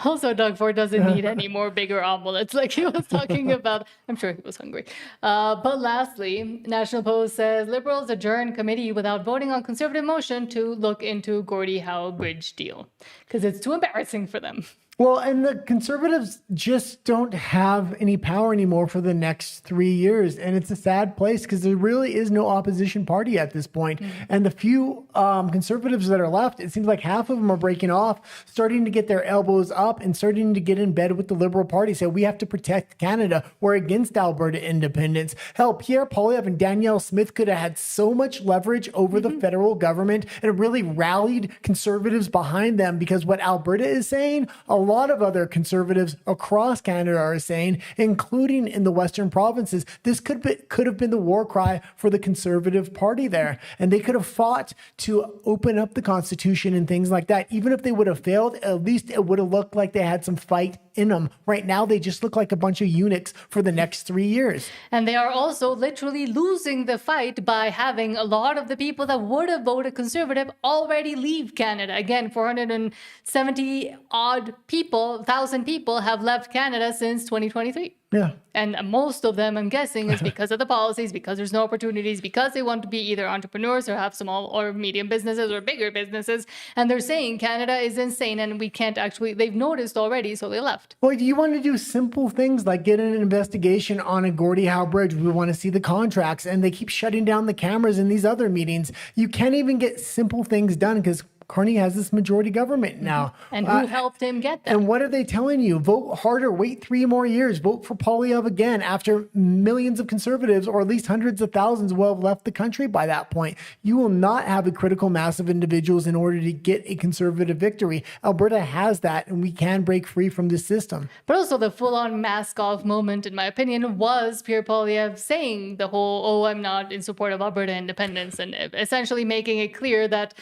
Speaker 2: Also, Doug Ford doesn't need any more bigger omelets like he was talking about. I'm sure he was hungry. But lastly, National Post says Liberals adjourn committee without voting on Conservative motion to look into Gordie Howe Bridge deal because it's too embarrassing for them.
Speaker 1: Well, and the Conservatives just don't have any power anymore for the next 3 years. And it's a sad place because there really is no opposition party at this point. And the few Conservatives that are left, it seems like half of them are breaking off, starting to get their elbows up and starting to get in bed with the Liberal Party. So we have to protect Canada. We're against Alberta independence. Hell, Pierre Poilievre and Danielle Smith could have had so much leverage over the federal government and really rallied Conservatives behind them because what Alberta is saying, a lot of other Conservatives across Canada are saying, including in the Western provinces, this could have been the war cry for the Conservative Party there. And they could have fought to open up the Constitution and things like that. Even if they would have failed, at least it would have looked like they had some fight in them. Right now, they just look like a bunch of eunuchs for the next 3 years.
Speaker 2: And they are also literally losing the fight by having a lot of the people that would have voted Conservative already leave Canada. Again, 470 odd people, 1,000 people have left Canada since 2023.
Speaker 1: Yeah.
Speaker 2: And most of them, I'm guessing, is because of the policies, because there's no opportunities, because they want to be either entrepreneurs or have small or medium businesses or bigger businesses. And they're saying Canada is insane and we can't actually, they've noticed already, so they left.
Speaker 1: Well, do you want to do simple things like get an investigation on a Gordie Howe Bridge? We want to see the contracts, and they keep shutting down the cameras in these other meetings. You can't even get simple things done because Carney has this majority government now.
Speaker 2: And who helped him get that?
Speaker 1: And what are they telling you? Vote harder, wait 3 more years, vote for Poilievre again after millions of Conservatives, or at least hundreds of thousands, will have left the country by that point. You will not have a critical mass of individuals in order to get a Conservative victory. Alberta has that, and we can break free from this system.
Speaker 2: But also the full-on mask-off moment, in my opinion, was Pierre Poilievre saying the whole, oh, I'm not in support of Alberta independence, and essentially making it clear that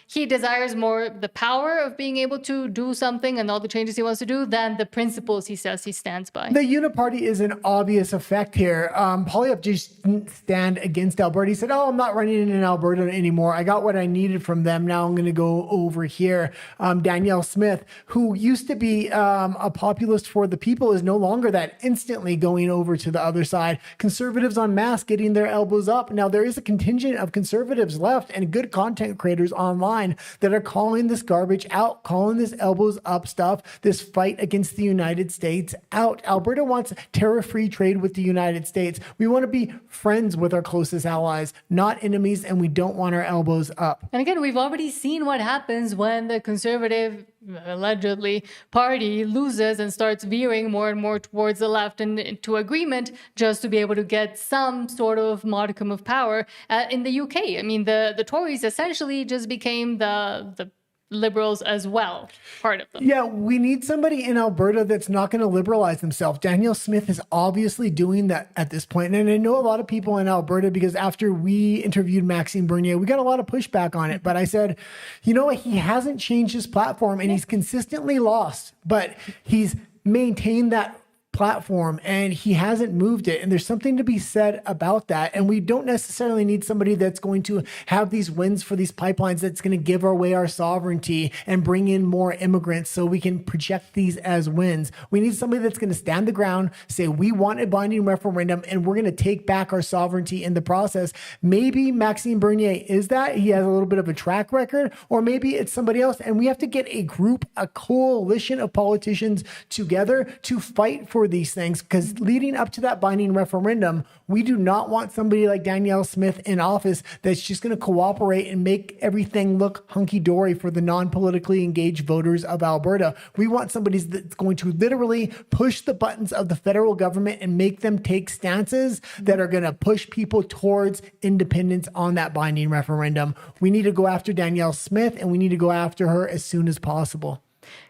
Speaker 2: he desires more the power of being able to do something and all the changes he wants to do than the principles he says he stands by.
Speaker 1: The uniparty is an obvious effect here. Poilievre just didn't stand against Alberta. He said, oh, I'm not running in Alberta anymore. I got what I needed from them. Now I'm going to go over here. Danielle Smith, who used to be a populist for the people, is no longer that, instantly going over to the other side. Conservatives en masse getting their elbows up. Now there is a contingent of Conservatives left and good content creators online that are calling this garbage out, calling this elbows up stuff, this fight against the United States out. Alberta wants tariff-free trade with the United States. We want to be friends with our closest allies, not enemies, and we don't want our elbows up.
Speaker 2: And again, we've already seen what happens when the Conservative, allegedly, party loses and starts veering more and more towards the left and into agreement just to be able to get some sort of modicum of power in the UK. I mean, the Tories essentially just became the Liberals as well, part of them.
Speaker 1: Yeah, we need somebody in Alberta that's not going to liberalize themselves. Danielle Smith is obviously doing that at this point. And I know a lot of people in Alberta, because after we interviewed Maxime Bernier, we got a lot of pushback on it. But I said, you know what? He hasn't changed his platform, and he's consistently lost, but he's maintained that platform and he hasn't moved it. And there's something to be said about that. And we don't necessarily need somebody that's going to have these wins for these pipelines that's going to give away our sovereignty and bring in more immigrants so we can project these as wins. We need somebody that's going to stand the ground, say we want a binding referendum, and we're going to take back our sovereignty in the process. Maybe Maxime Bernier is that. He has a little bit of a track record, or maybe it's somebody else. And we have to get a group, a coalition of politicians together to fight for for these things, because leading up to that binding referendum, we do not want somebody like Danielle Smith in office that's just going to cooperate and make everything look hunky-dory for the non-politically engaged voters of Alberta. We want somebody that's going to literally push the buttons of the federal government and make them take stances that are going to push people towards independence on that binding referendum. We need to go after Danielle Smith, and we need to go after her as soon as possible.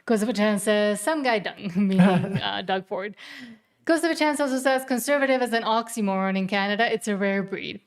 Speaker 2: Goes of a chance says, some guy dung, meaning Doug Ford. Goes of a chance also says, conservative is an oxymoron in Canada. It's a rare breed.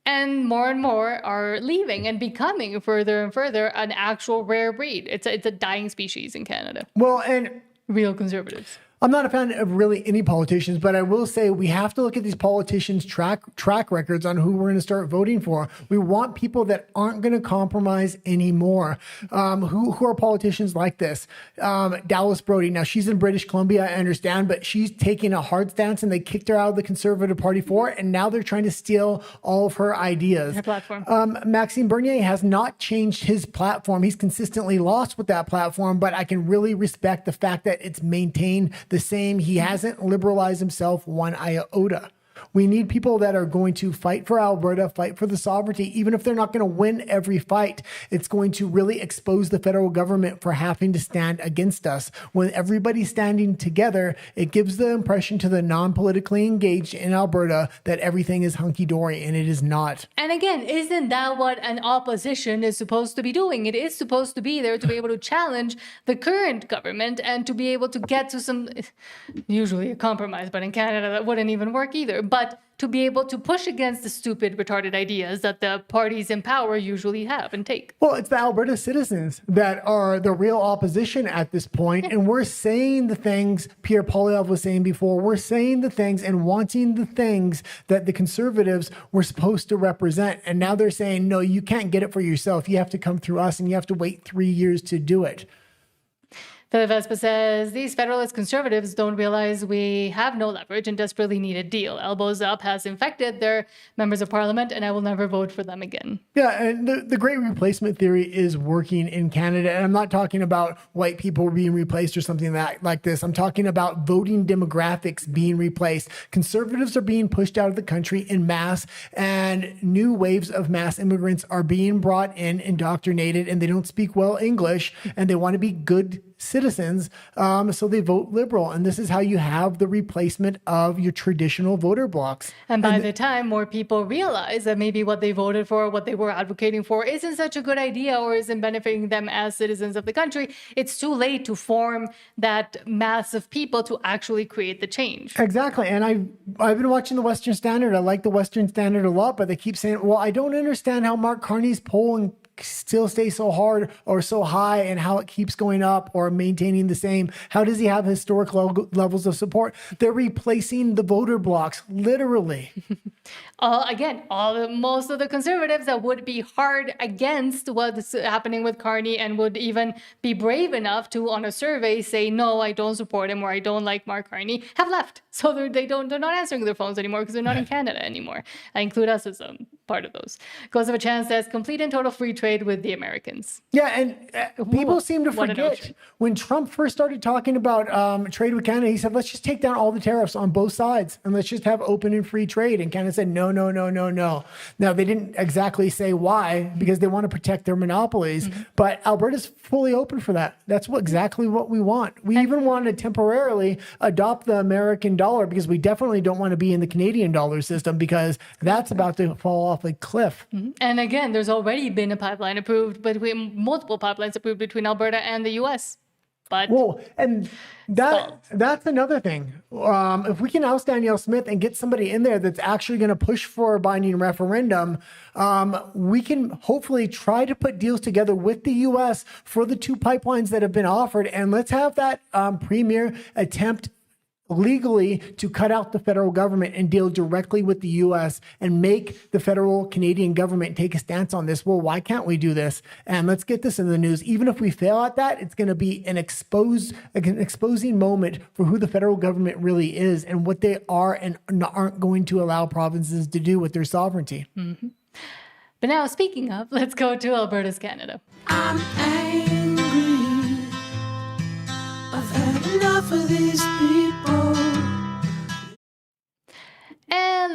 Speaker 2: And more are leaving and becoming further and further an actual rare breed. It's a dying species in Canada.
Speaker 1: Well, and
Speaker 2: real conservatives.
Speaker 1: I'm not a fan of really any politicians, but I will say we have to look at these politicians' track records on who we're going to start voting for. We want people that aren't going to compromise anymore. Who are politicians like this? Dallas Brody. Now, she's in British Columbia, I understand, but she's taking a hard stance, and they kicked her out of the Conservative Party for it, and now they're trying to steal all of her ideas.
Speaker 2: Her platform.
Speaker 1: Maxime Bernier has not changed his platform. He's consistently lost with that platform, but I can really respect the fact that it's maintained the same. He hasn't liberalized himself one iota. We need people that are going to fight for Alberta, fight for the sovereignty, even if they're not going to win every fight. It's going to really expose the federal government for having to stand against us. When everybody's standing together, it gives the impression to the non-politically engaged in Alberta that everything is hunky-dory, and it is not.
Speaker 2: And again, isn't that what an opposition is supposed to be doing? It is supposed to be there to be able to challenge the current government and to be able to get to some, usually a compromise, but in Canada that wouldn't even work either. But to be able to push against the stupid, retarded ideas that the parties in power usually have and take.
Speaker 1: Well, it's the Alberta citizens that are the real opposition at this point, and we're saying the things Pierre Poilievre was saying before. We're saying the things and wanting the things that the Conservatives were supposed to represent, and now they're saying, no, you can't get it for yourself. You have to come through us, and you have to wait 3 years to do it.
Speaker 2: Philip Vespa says, these Federalist Conservatives don't realize we have no leverage and desperately need a deal. Elbows Up has infected their members of parliament, and I will never vote for them again.
Speaker 1: Yeah, and the great replacement theory is working in Canada. And I'm not talking about white people being replaced or something like this. I'm talking about voting demographics being replaced. Conservatives are being pushed out of the country in mass, and new waves of mass immigrants are being brought in, indoctrinated, and they don't speak well English, and they want to be good citizens, so they vote Liberal. And this is how you have the replacement of your traditional voter blocks.
Speaker 2: And by the time more people realize that maybe what they voted for, what they were advocating for, isn't such a good idea or isn't benefiting them as citizens of the country, it's too late to form that mass of people to actually create the change.
Speaker 1: Exactly. And I've been watching the Western Standard. I like the Western Standard a lot, but they keep saying, well, I don't understand how Mark Carney's polling still stays so hard or so high and how it keeps going up or maintaining the same. How does he have historic levels of support? They're replacing the voter blocks, literally.
Speaker 2: Most of the Conservatives that would be hard against what's happening with Carney and would even be brave enough to, on a survey, say, no, I don't support him or I don't like Mark Carney, have left. So they're not answering their phones anymore because they're not in Canada anymore. I include us as a part of those. Goes of a chance says, complete and total free trade with the Americans.
Speaker 1: Yeah, and people seem to forget when Trump first started talking about trade with Canada, he said, let's just take down all the tariffs on both sides and let's just have open and free trade. And Canada said, no. Now, they didn't exactly say why, because they want to protect their monopolies, but Alberta's fully open for that. That's exactly what we want. We even want to temporarily adopt the American dollar because we definitely don't want to be in the Canadian dollar system because that's about to fall off a cliff.
Speaker 2: And again, there's already been a pipeline approved, multiple pipelines approved between Alberta and the U.S. But
Speaker 1: and that's another thing. If we can oust Danielle Smith and get somebody in there that's actually going to push for a binding referendum, we can hopefully try to put deals together with the U.S. for the two pipelines that have been offered. And let's have that premier attempt legally to cut out the federal government and deal directly with the U.S. and make the federal Canadian government take a stance on this. Well, why can't we do this? And let's get this in the news. Even if we fail at that, it's going to be an exposing moment for who the federal government really is and what they are and aren't going to allow provinces to do with their sovereignty.
Speaker 2: But now, speaking of, let's go to Alberta's Canada.
Speaker 14: I'm angry. I've had enough of these people.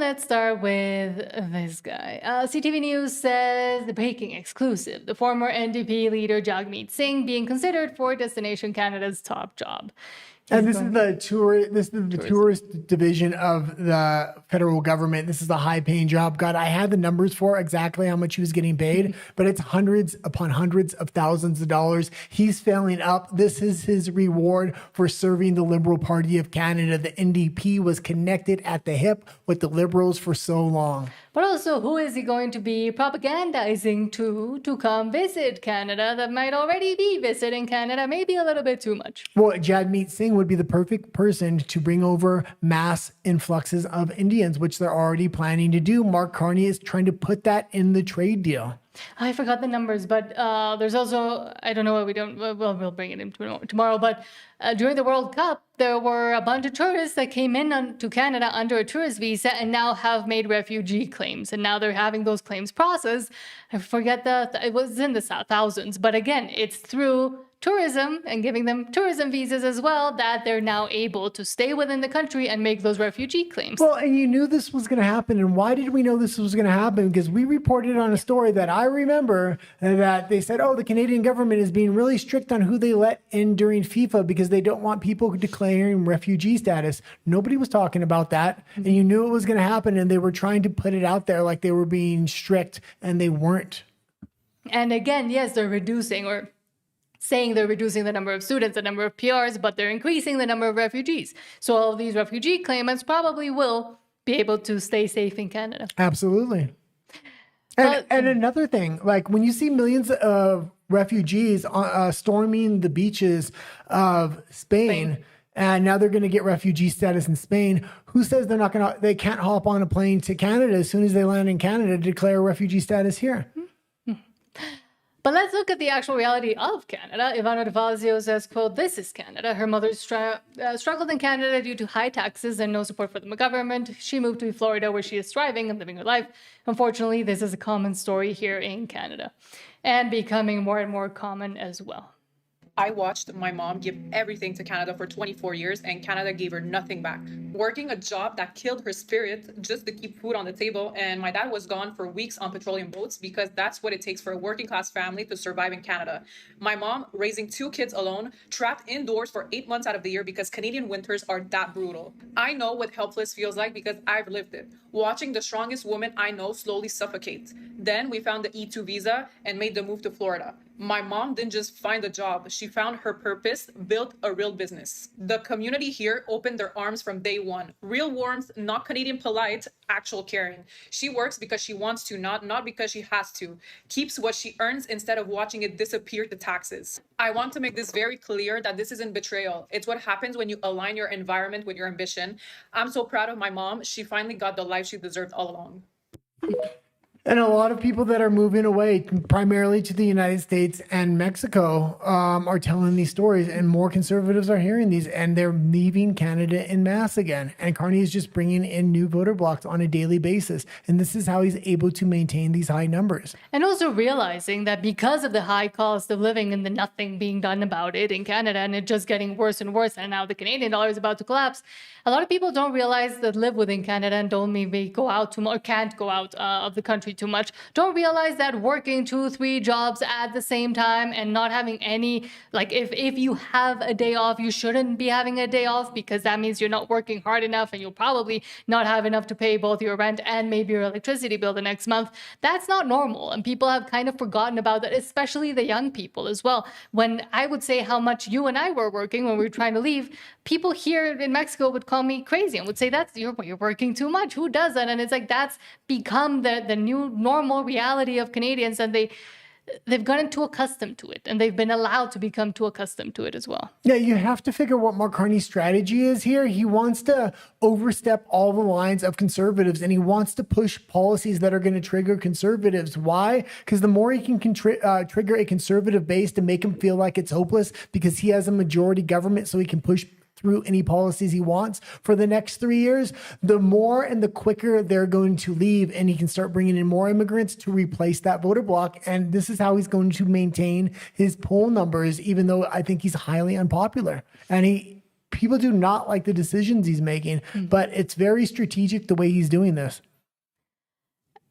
Speaker 2: let's start with this guy. CTV News says the breaking exclusive: the former NDP leader Jagmeet Singh being considered for Destination Canada's top job.
Speaker 1: And this is the tourist division of the federal government. This is a high-paying job. God, I had the numbers for exactly how much he was getting paid, but it's hundreds upon hundreds of thousands of dollars. He's failing up. This is his reward for serving the Liberal Party of Canada. The NDP was connected at the hip with the Liberals for so long.
Speaker 2: But also, who is he going to be propagandizing to come visit Canada that might already be visiting Canada, maybe a little bit too much?
Speaker 1: Well, Jagmeet Singh would be the perfect person to bring over mass influxes of Indians, which they're already planning to do. Mark Carney is trying to put that in the trade deal.
Speaker 2: I forgot the numbers, but there's also, I don't know, we'll bring it in tomorrow, but during the World Cup, there were a bunch of tourists that came in to Canada under a tourist visa and now have made refugee claims. And now they're having those claims processed. I forget it was in the thousands, but again, it's through tourism and giving them tourism visas as well that they're now able to stay within the country and make those refugee claims.
Speaker 1: Well, and you knew this was going to happen. And why did we know this was going to happen? Because we reported on a story that I remember that they said, oh, the Canadian government is being really strict on who they let in during FIFA because they don't want people declaring refugee status. Nobody was talking about that. And you knew it was going to happen. And they were trying to put it out there like they were being strict, and they weren't.
Speaker 2: And again, yes, they're saying they're reducing the number of students, the number of PRs, but they're increasing the number of refugees. So all of these refugee claimants probably will be able to stay safe in Canada.
Speaker 1: Absolutely. And another thing, like when you see millions of refugees storming the beaches of Spain, and now they're going to get refugee status in Spain, who says they can't hop on a plane to Canada as soon as they land in Canada to declare refugee status here?
Speaker 2: But let's look at the actual reality of Canada. Ivana DeFazio says, quote, "This is Canada. Her mother struggled in Canada due to high taxes and no support from the government. She moved to Florida where she is thriving and living her life. Unfortunately, this is a common story here in Canada and becoming more and more common as well."
Speaker 14: I watched my mom give everything to Canada for 24 years and Canada gave her nothing back. Working a job that killed her spirit just to keep food on the table, and my dad was gone for weeks on petroleum boats because that's what it takes for a working class family to survive in Canada. My mom raising 2 kids alone, trapped indoors for 8 months out of the year because Canadian winters are that brutal. I know what helpless feels like because I've lived it. Watching the strongest woman I know slowly suffocate. Then we found the E2 visa and made the move to Florida. My mom didn't just find a job, she found her purpose, built a real business. The community here opened their arms from day one. Real warmth, not Canadian polite, actual caring. She works because she wants to, not because she has to. Keeps what she earns instead of watching it disappear to taxes. I want to make this very clear that this isn't betrayal. It's what happens when you align your environment with your ambition. I'm so proud of my mom. She finally got the life she deserved all along.
Speaker 1: And a lot of people that are moving away, primarily to the United States and Mexico, are telling these stories, and more conservatives are hearing these, and they're leaving Canada en masse again. And Carney is just bringing in new voter blocks on a daily basis. And this is how he's able to maintain these high numbers.
Speaker 2: And also realizing that because of the high cost of living and the nothing being done about it in Canada, and it just getting worse and worse, and now the Canadian dollar is about to collapse, a lot of people don't realize that live within Canada and don't maybe go out too much, or can't go out of the country too much, don't realize that working 2-3 jobs at the same time and not having any, like if you have a day off, you shouldn't be having a day off because that means you're not working hard enough and you'll probably not have enough to pay both your rent and maybe your electricity bill the next month. That's not normal. And people have kind of forgotten about that, especially the young people as well. When I would say how much you and I were working when we were trying to leave, people here in Mexico would call me crazy and would say, you're working too much. Who does that? And it's like, that's become the new normal reality of Canadians, and they've gotten too accustomed to it, and they've been allowed to become too accustomed to it as well.
Speaker 1: Yeah, you have to figure what Mark Carney's strategy is here. He wants to overstep all the lines of conservatives, and he wants to push policies that are going to trigger conservatives. Why? Because the more he can trigger a conservative base to make him feel like it's hopeless because he has a majority government, so he can push through any policies he wants for the next 3 years, the more and the quicker they're going to leave, and he can start bringing in more immigrants to replace that voter bloc. And this is how he's going to maintain his poll numbers, even though I think he's highly unpopular. And people do not like the decisions he's making, but it's very strategic the way he's doing this.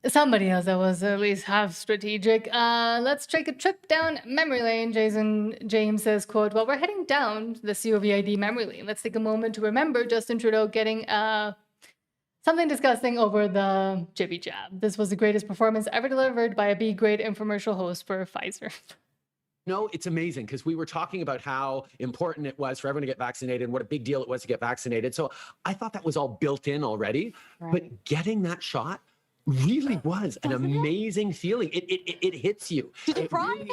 Speaker 2: Somebody else that was at least half strategic. Let's take a trip down memory lane. James says, quote, while we're heading down the COVID memory lane, let's take a moment to remember Justin Trudeau getting something disgusting over the jibby jab. This was the greatest performance ever delivered by a B-grade infomercial host for Pfizer.
Speaker 15: No, it's amazing because we were talking about how important it was for everyone to get vaccinated and what a big deal it was to get vaccinated. So I thought that was all built in already, but getting that shot really was an amazing feeling. It hits you.
Speaker 6: Did you cry?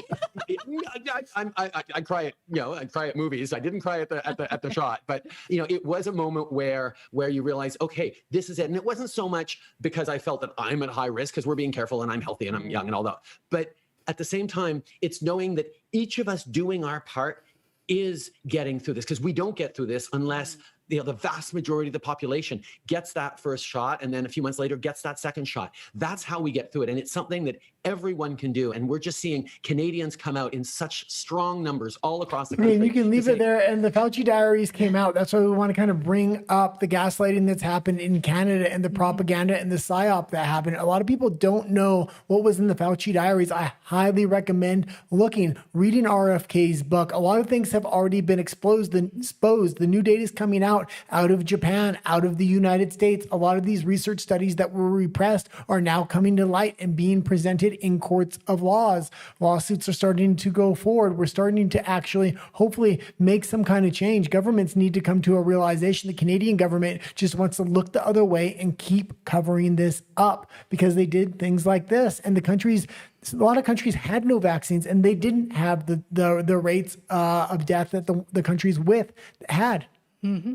Speaker 15: I cry at, I cry at movies. I didn't cry at the shot, but it was a moment where you realize, okay, this is it. And it wasn't so much because I felt that I'm at high risk because we're being careful and I'm healthy and I'm young and all that. But at the same time, it's knowing that each of us doing our part is getting through this, because we don't get through this unless the vast majority of the population gets that first shot and then a few months later gets that second shot. That's how we get through it. And it's something that everyone can do. And we're just seeing Canadians come out in such strong numbers all across the country.
Speaker 1: You can leave it there. And the Fauci diaries came out. That's why we want to kind of bring up the gaslighting that's happened in Canada and the propaganda and the psyop that happened. A lot of people don't know what was in the Fauci diaries. I highly recommend reading RFK's book. A lot of things have already been exposed. The new data is coming out of Japan, out of the United States. A lot of these research studies that were repressed are now coming to light and being presented in courts of laws. Lawsuits are starting to go forward. We're starting to actually, hopefully, make some kind of change. Governments need to come to a realization. The Canadian government just wants to look the other way and keep covering this up because they did things like this. And a lot of countries had no vaccines and they didn't have the rates of death that the countries with had.
Speaker 2: Mm-hmm.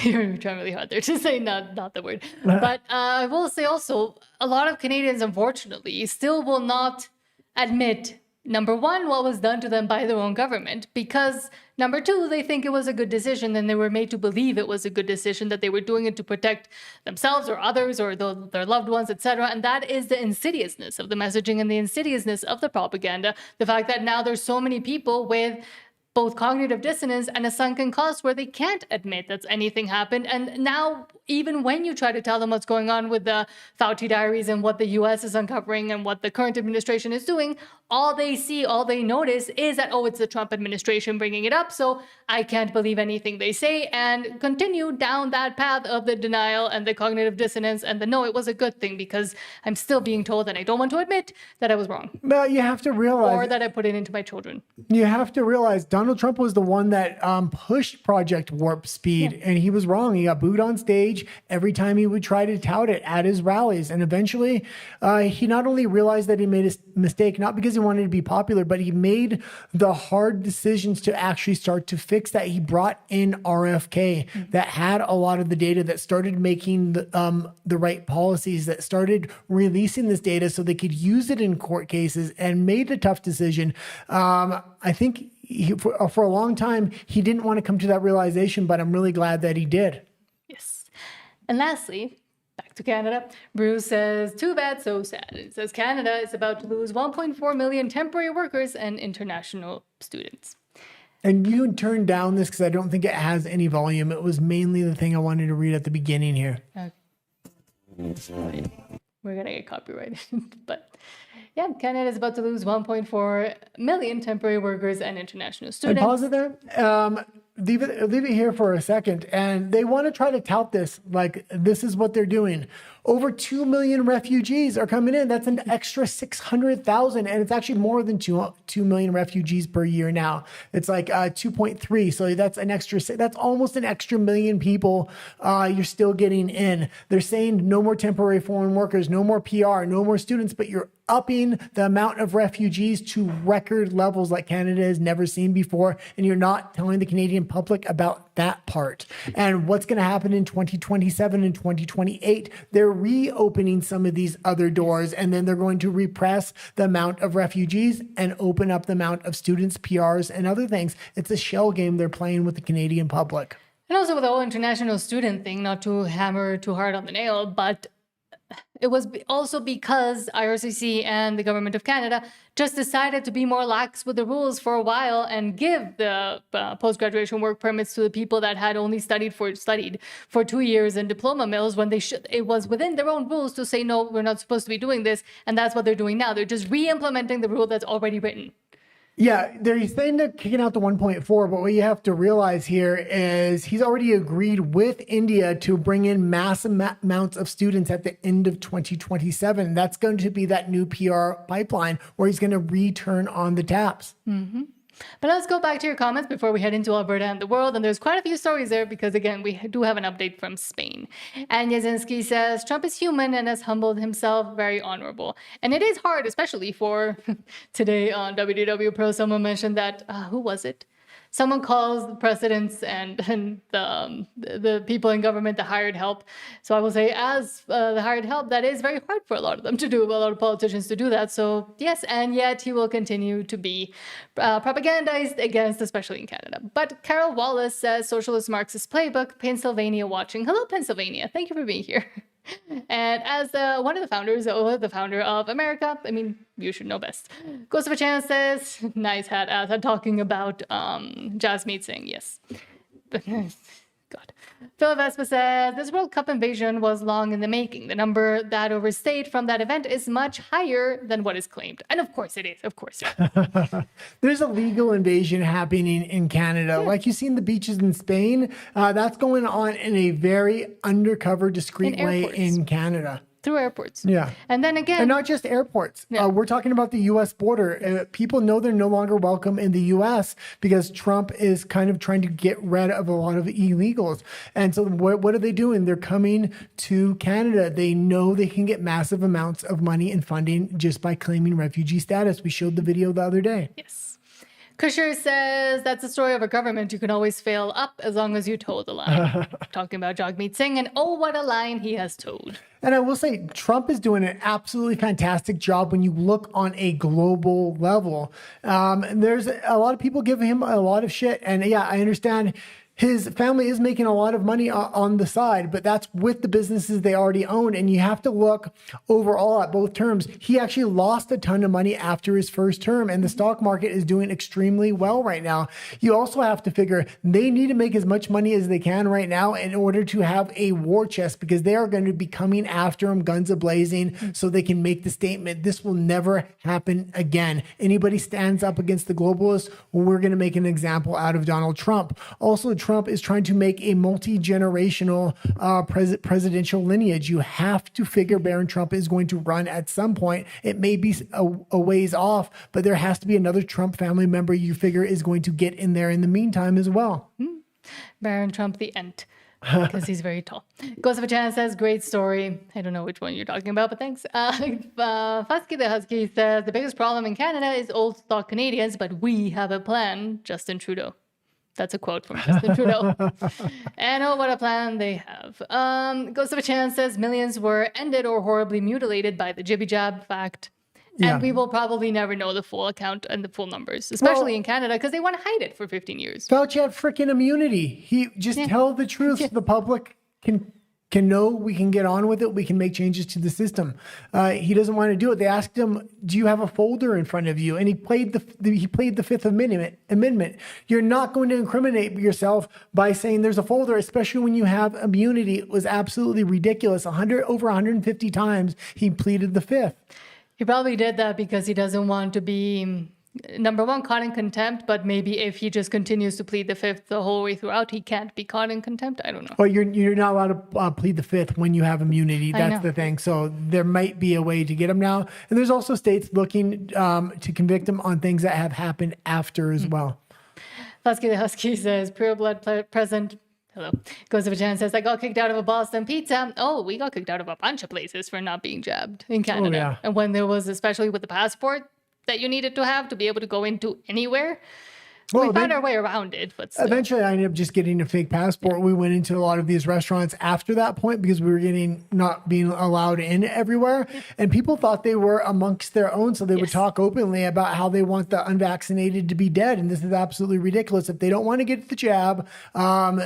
Speaker 2: You're trying really hard there to say not the word. But I will say also, a lot of Canadians, unfortunately, still will not admit, number one, what was done to them by their own government, because number two, they think it was a good decision and they were made to believe it was a good decision, that they were doing it to protect themselves or others or their loved ones, etc. And that is the insidiousness of the messaging and the insidiousness of the propaganda. The fact that now there's so many people with both cognitive dissonance and a sunken cost where they can't admit that anything happened. And now, even when you try to tell them what's going on with the Fauci diaries and what the US is uncovering and what the current administration is doing, all they see, all they notice is that, oh, it's the Trump administration bringing it up, so I can't believe anything they say, and continue down that path of the denial and the cognitive dissonance and the no, it was a good thing because I'm still being told and I don't want to admit that I was wrong.
Speaker 1: Well, you have to realize...
Speaker 2: Or that I put it into my children.
Speaker 1: You have to realize Donald Trump was the one that pushed Project Warp Speed, and he was wrong. He got booed on stage every time he would try to tout it at his rallies. And eventually, he not only realized that he made a mistake, not because he wanted to be popular, but he made the hard decisions to actually start to fix that. He brought in RFK that had a lot of the data, that started making the right policies, that started releasing this data so they could use it in court cases, and made a tough decision. I think for a long time, he didn't want to come to that realization, but I'm really glad that he did.
Speaker 2: Yes. And lastly, back to Canada, Bruce says, too bad, so sad. It says Canada is about to lose 1.4 million temporary workers and international students.
Speaker 1: And you can turn down this because I don't think it has any volume. It was mainly the thing I wanted to read at the beginning here.
Speaker 2: Okay. We're going to get copyrighted. But yeah, Canada is about to lose 1.4 million temporary workers and international students.
Speaker 1: And pause it there. Leave it here for a second. And they want to try to tout this like this is what they're doing. Over 2 million refugees are coming in. That's an extra 600,000. And it's actually more than 2 million refugees per year now. It's like 2.3. So that's that's almost an extra million people you're still getting in. They're saying no more temporary foreign workers, no more PR, no more students, but you're upping the amount of refugees to record levels like Canada has never seen before. And you're not telling the Canadian public about that part. And what's going to happen in 2027 and 2028, they're reopening some of these other doors, and then they're going to repress the amount of refugees and open up the amount of students, PRs, and other things. It's a shell game they're playing with the Canadian public.
Speaker 2: And also with the whole international student thing, not to hammer too hard on the nail, but it was also because IRCC and the government of Canada just decided to be more lax with the rules for a while and give the post-graduation work permits to the people that had only studied for 2 years in diploma mills when they should. It was within their own rules to say, no, we're not supposed to be doing this. And that's what they're doing now. They're just re-implementing the rule that's already written.
Speaker 1: Yeah, they're saying they're kicking out the 1.4, but what you have to realize here is he's already agreed with India to bring in massive amounts of students at the end of 2027. That's going to be that new PR pipeline where he's going to return on the taps.
Speaker 2: Mm-hmm. But let's go back to your comments before we head into Alberta and the world. And there's quite a few stories there because, again, we do have an update from Spain. And Yazinski says, Trump is human and has humbled himself, very honorable. And it is hard, especially for today on WDW Pro. Someone mentioned that, who was it? Someone calls the presidents and the people in government the hired help. So I will say, as the hired help, that is very hard for a lot of them to do, a lot of politicians to do that. So yes, and yet he will continue to be propagandized against, especially in Canada. But Carol Wallace says, Socialist Marxist Playbook, Pennsylvania watching. Hello, Pennsylvania. Thank you for being here. And as one of the founders, or the founder of America, I mean, you should know best. Ghost of a Chance says, nice hat, as I'm talking about Jasmeet Singh, yes. God. Phil Vespa says, this World Cup invasion was long in the making. The number that overstayed from that event is much higher than what is claimed. And of course it is, of course.
Speaker 1: There's a legal invasion happening in Canada. Like you see in the beaches in Spain, that's going on in a very undercover, discreet way in Canada.
Speaker 2: Through airports.
Speaker 1: Yeah.
Speaker 2: And then again.
Speaker 1: And not just airports. Yeah. We're talking about the U.S. border. People know they're no longer welcome in the U.S. because Trump is kind of trying to get rid of a lot of illegals. And so what are they doing? They're coming to Canada. They know they can get massive amounts of money and funding just by claiming refugee status. We showed the video the other day.
Speaker 2: Yes. Kusher says, that's the story of a government. You can always fail up as long as you toe the line. Talking about Jagmeet Singh, and oh, what a line he has toed.
Speaker 1: And I will say, Trump is doing an absolutely fantastic job when you look on a global level. There's a lot of people giving him a lot of shit. And yeah, I understand his family is making a lot of money on the side, but that's with the businesses they already own. And you have to look overall at both terms. He actually lost a ton of money after his first term, and the stock market is doing extremely well right now. You also have to figure they need to make as much money as they can right now in order to have a war chest, because they are going to be coming after him guns a-blazing so they can make the statement, this will never happen again. Anybody stands up against the globalists, we're going to make an example out of Donald Trump. Also, Trump is trying to make a multi-generational presidential lineage. You have to figure Barron Trump is going to run at some point. It may be a ways off, but there has to be another Trump family member you figure is going to get in there in the meantime as well.
Speaker 2: Barron Trump the Ent. Because he's very tall. Ghost of a Chance says, great story. I don't know which one you're talking about, but thanks. Fusky the Husky says, the biggest problem in Canada is old stock Canadians, but we have a plan, Justin Trudeau. That's a quote from Justin Trudeau. And oh, what a plan they have. Ghost of a Chance says, millions were ended or horribly mutilated by the jibby jab fact. And we will probably never know the full account and the full numbers, especially in Canada, because they want to hide it for 15 years.
Speaker 1: Fauci had freaking immunity. He just tell the truth so the public can know, we can get on with it, we can make changes to the system. He doesn't want to do it. They asked him, do you have a folder in front of you? And he played the Fifth Amendment. You're not going to incriminate yourself by saying there's a folder, especially when you have immunity. It was absolutely ridiculous. Over 150 times he pleaded the Fifth.
Speaker 2: He probably did that because he doesn't want to be, number one, caught in contempt, but maybe if he just continues to plead the Fifth the whole way throughout, he can't be caught in contempt. I don't know.
Speaker 1: Well, you're not allowed to plead the Fifth when you have immunity. That's the thing. So there might be a way to get him now. And there's also states looking to convict him on things that have happened after as well.
Speaker 2: Husky the Husky says, pure blood present. Hello. Ghost of a Chance says, I got kicked out of a Boston Pizza. Oh, we got kicked out of a bunch of places for not being jabbed in Canada.
Speaker 1: Oh, yeah.
Speaker 2: And when there was, especially with the passport that you needed to have to be able to go into anywhere.
Speaker 1: Well,
Speaker 2: we found our way around it, but still.
Speaker 1: Eventually, I ended up just getting a fake passport. We went into a lot of these restaurants after that point because we were not being allowed in everywhere. And people thought they were amongst their own. So they would talk openly about how they want the unvaccinated to be dead. And this is absolutely ridiculous. If they don't want to get the jab,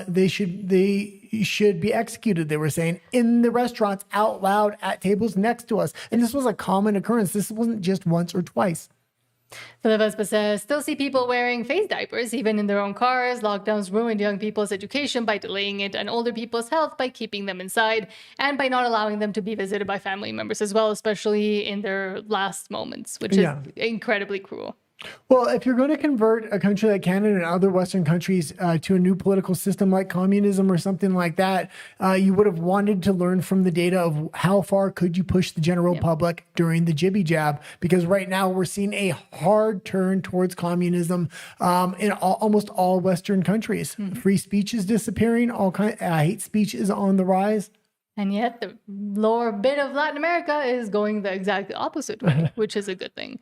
Speaker 1: they should be executed, they were saying, in the restaurants out loud at tables next to us. And this was a common occurrence. This wasn't just once or twice.
Speaker 2: Philip says, still see people wearing face diapers, even in their own cars. Lockdowns ruined young people's education by delaying it, and older people's health by keeping them inside, and by not allowing them to be visited by family members as well, especially in their last moments, which is incredibly cruel.
Speaker 1: Well, if you're going to convert a country like Canada and other Western countries to a new political system like communism or something like that, you would have wanted to learn from the data of how far could you push the general public during the jibby jab, because right now we're seeing a hard turn towards communism in almost all Western countries. Free speech is disappearing. Hate speech is on the rise.
Speaker 2: And yet the lower bit of Latin America is going the exact opposite way, which is a good thing.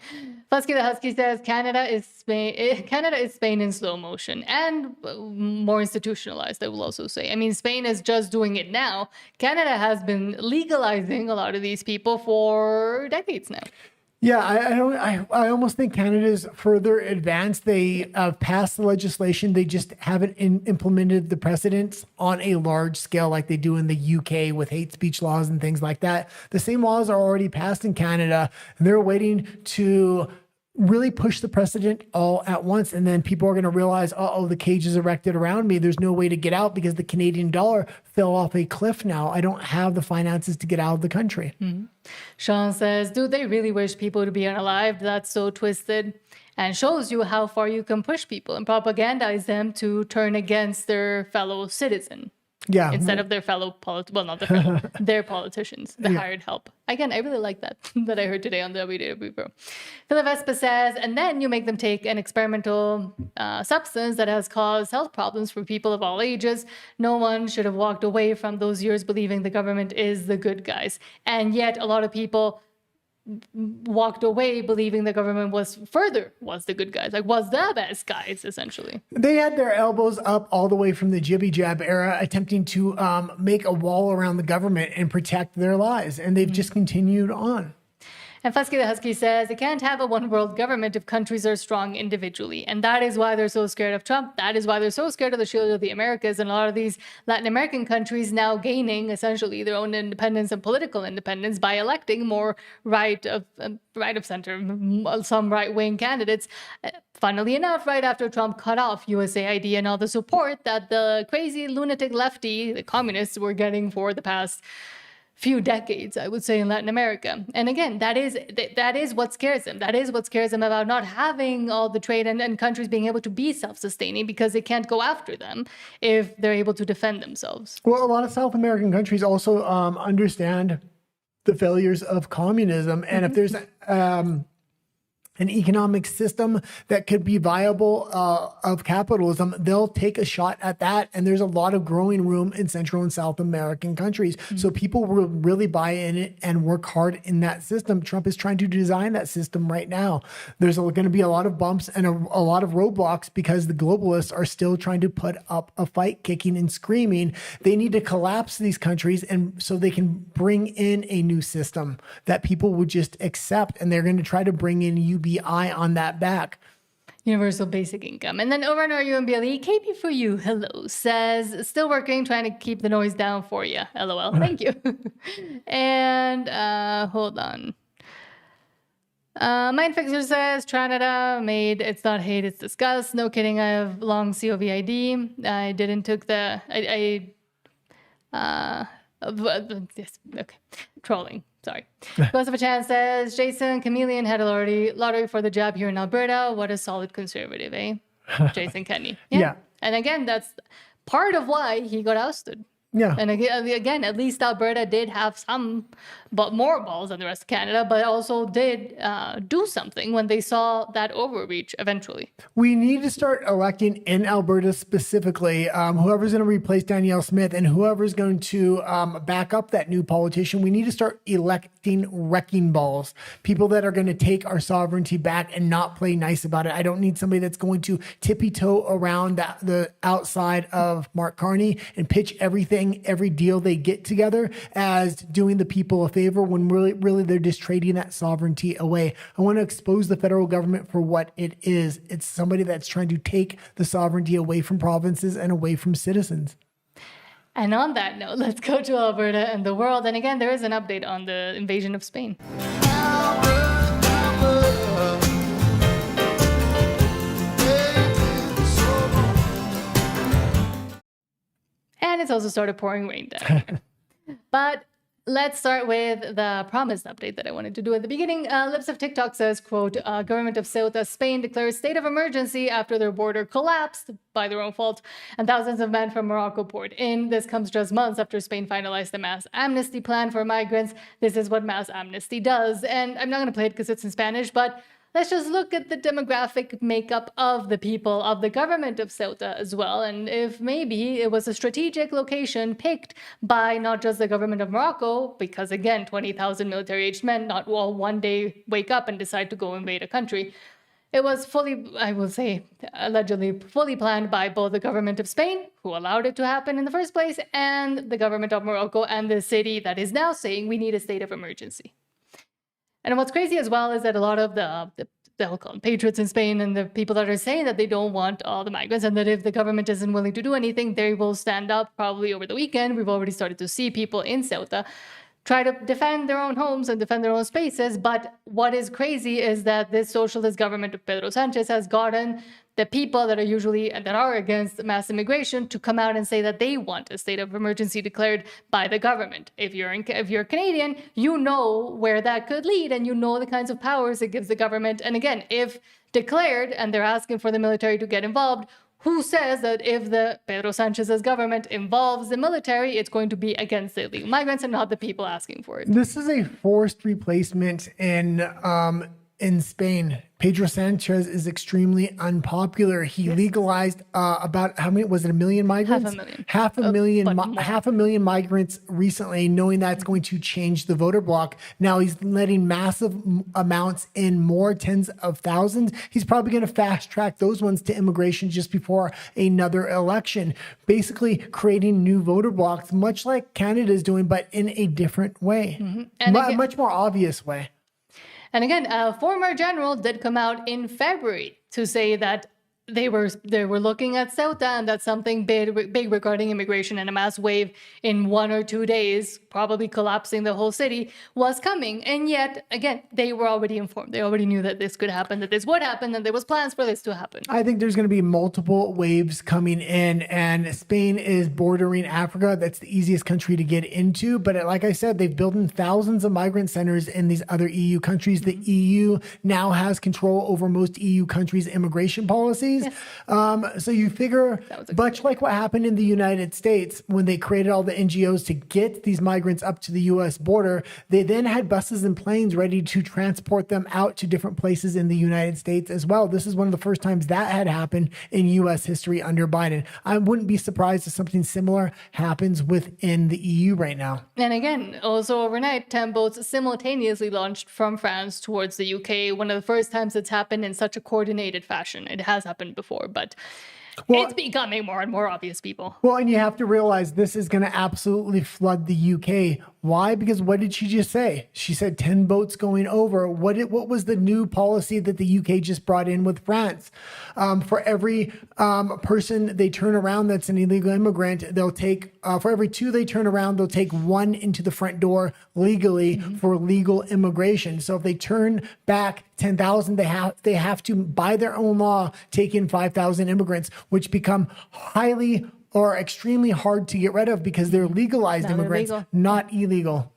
Speaker 2: Fusky the Husky says Canada is Spain in slow motion and more institutionalized, I will also say. I mean, Spain is just doing it now. Canada has been legalizing a lot of these people for decades now.
Speaker 1: Yeah, I almost think Canada's further advanced. They passed the legislation. They just haven't implemented the precedents on a large scale like they do in the UK with hate speech laws and things like that. The same laws are already passed in Canada, and they're waiting to really push the precedent all at once. And then people are going to realize, the cage is erected around me. There's no way to get out because the Canadian dollar fell off a cliff now. I don't have the finances to get out of the country.
Speaker 2: Sean says, do they really wish people to be unalive? That's so twisted, and shows you how far you can push people and propagandize them to turn against their fellow citizen.
Speaker 1: Yeah.
Speaker 2: Instead of their fellow their politicians, the hired help. Again, I really like that I heard today on the WDW Pro. Philip Vespa says, and then you make them take an experimental substance that has caused health problems for people of all ages. No one should have walked away from those years believing the government is the good guys. And yet a lot of people walked away believing the government was the good guys, was the best guys, essentially.
Speaker 1: They had their elbows up all the way from the jibby jab era, attempting to make a wall around the government and protect their lives. And they've just continued on.
Speaker 2: And Fusky the Husky says, they can't have a one world government if countries are strong individually. And that is why they're so scared of Trump. That is why they're so scared of the Shield of the Americas. And a lot of these Latin American countries now gaining essentially their own independence and political independence by electing more right of center, some right-wing candidates. Funnily enough, right after Trump cut off USAID and all the support that the crazy lunatic lefty, the communists, were getting for the past few decades, I would say, in Latin America. And again, that is what scares them. That is what scares them about not having all the trade and countries being able to be self-sustaining, because they can't go after them if they're able to defend themselves.
Speaker 1: Well, a lot of South American countries also understand the failures of communism. And if there's an economic system that could be viable of capitalism, they'll take a shot at that. And there's a lot of growing room in Central and South American countries. So people will really buy in it and work hard in that system. Trump is trying to design that system right now. There's going to be a lot of bumps and a lot of roadblocks because the globalists are still trying to put up a fight, kicking and screaming. They need to collapse these countries and so they can bring in a new system that people would just accept. And they're going to try to bring in UBI on that back.
Speaker 2: Universal basic income. And then over on our UMBLE, KP for you, hello, says, still working, trying to keep the noise down for you. LOL. Thank you. And hold on. Mindfixer says, Canada made it's not hate, it's disgust. No kidding, I have long COVID. I didn't took the, yes, okay. Trolling. Sorry. Plus of a Chance says, Jason Chameleon had a lottery for the job here in Alberta. What a solid conservative, eh? Jason Kenney. Yeah. And again, that's part of why he got ousted.
Speaker 1: Yeah.
Speaker 2: And again, at least Alberta did have some, but more balls than the rest of Canada, but also did do something when they saw that overreach eventually.
Speaker 1: We need to start electing in Alberta specifically, whoever's going to replace Danielle Smith and whoever's going to back up that new politician. We need to start electing wrecking balls, people that are going to take our sovereignty back and not play nice about it. I don't need somebody that's going to tippy-toe around the outside of Mark Carney and pitch every deal they get together as doing the people a favor when really they're just trading that sovereignty away. I want to expose the federal government for what it is. It's somebody that's trying to take the sovereignty away from provinces and away from citizens.
Speaker 2: And on that note, let's go to Alberta and the world. And again, there is an update on the invasion of Spain. And it's also started pouring rain down here. But let's start with the promised update that I wanted to do at the beginning. Lips of TikTok says, quote, government of Ceuta, Spain declares state of emergency after their border collapsed by their own fault and thousands of men from Morocco poured in. This comes just months after Spain finalized the mass amnesty plan for migrants. This is what mass amnesty does. And I'm not going to play it because it's in Spanish, but let's just look at the demographic makeup of the people of the government of Ceuta as well. And if maybe it was a strategic location picked by not just the government of Morocco, because again, 20,000 military-aged men not all one day wake up and decide to go invade a country. It was fully, I will say, allegedly fully planned by both the government of Spain, who allowed it to happen in the first place, and the government of Morocco and the city that is now saying we need a state of emergency. And what's crazy as well is that a lot of they'll call them patriots in Spain and the people that are saying that they don't want all the migrants and that if the government isn't willing to do anything, they will stand up probably over the weekend. We've already started to see people in Ceuta try to defend their own homes and defend their own spaces. But what is crazy is that this socialist government of Pedro Sanchez has gotten the people that are against mass immigration to come out and say that they want a state of emergency declared by the government. If you're Canadian, you know where that could lead and you know the kinds of powers it gives the government. And again, if declared and they're asking for the military to get involved, who says that if the Pedro Sanchez's government involves the military, it's going to be against the illegal migrants and not the people asking for it?
Speaker 1: This is a forced replacement in Spain. Pedro Sanchez is extremely unpopular. He legalized about how many was it? 1 million migrants? Half a million migrants recently, knowing that's going to change the voter bloc. Now he's letting massive amounts in, more tens of thousands. He's probably going to fast track those ones to immigration just before another election, basically creating new voter blocks, much like Canada is doing, but in a different way, much more obvious way.
Speaker 2: And again, a former general did come out in February to say that they were looking at Ceuta and that something big regarding immigration and a mass wave in 1 or 2 days, probably collapsing the whole city, was coming. And yet, again, they were already informed. They already knew that this could happen, that this would happen, and there was plans for this to happen.
Speaker 1: I think there's going to be multiple waves coming in, and Spain is bordering Africa. That's the easiest country to get into. But like I said, they've built in thousands of migrant centers in these other EU countries. The EU now has control over most EU countries' immigration policies. Yes. So you figure, much like what happened in the United States when they created all the NGOs to get these migrants up to the U.S. border, they then had buses and planes ready to transport them out to different places in the United States as well. This is one of the first times that had happened in U.S. history under Biden. I wouldn't be surprised if something similar happens within the EU right now.
Speaker 2: And again, also overnight, 10 boats simultaneously launched from France towards the UK. One of the first times it's happened in such a coordinated fashion. It has happened before, but it's becoming more and more obvious, people.
Speaker 1: Well, and you have to realize this is going to absolutely flood the UK. Why? Because what did she just say? She said 10 boats going over. What was the new policy that the UK just brought in with France? For every person they turn around that's an illegal immigrant, they'll take, for every 2 they turn around, they'll take 1 into the front door legally for legal immigration. So if they turn back 10,000, they have to, by their own law, take in 5,000 immigrants, which become highly or extremely hard to get rid of because they're legalized immigrants, not illegal.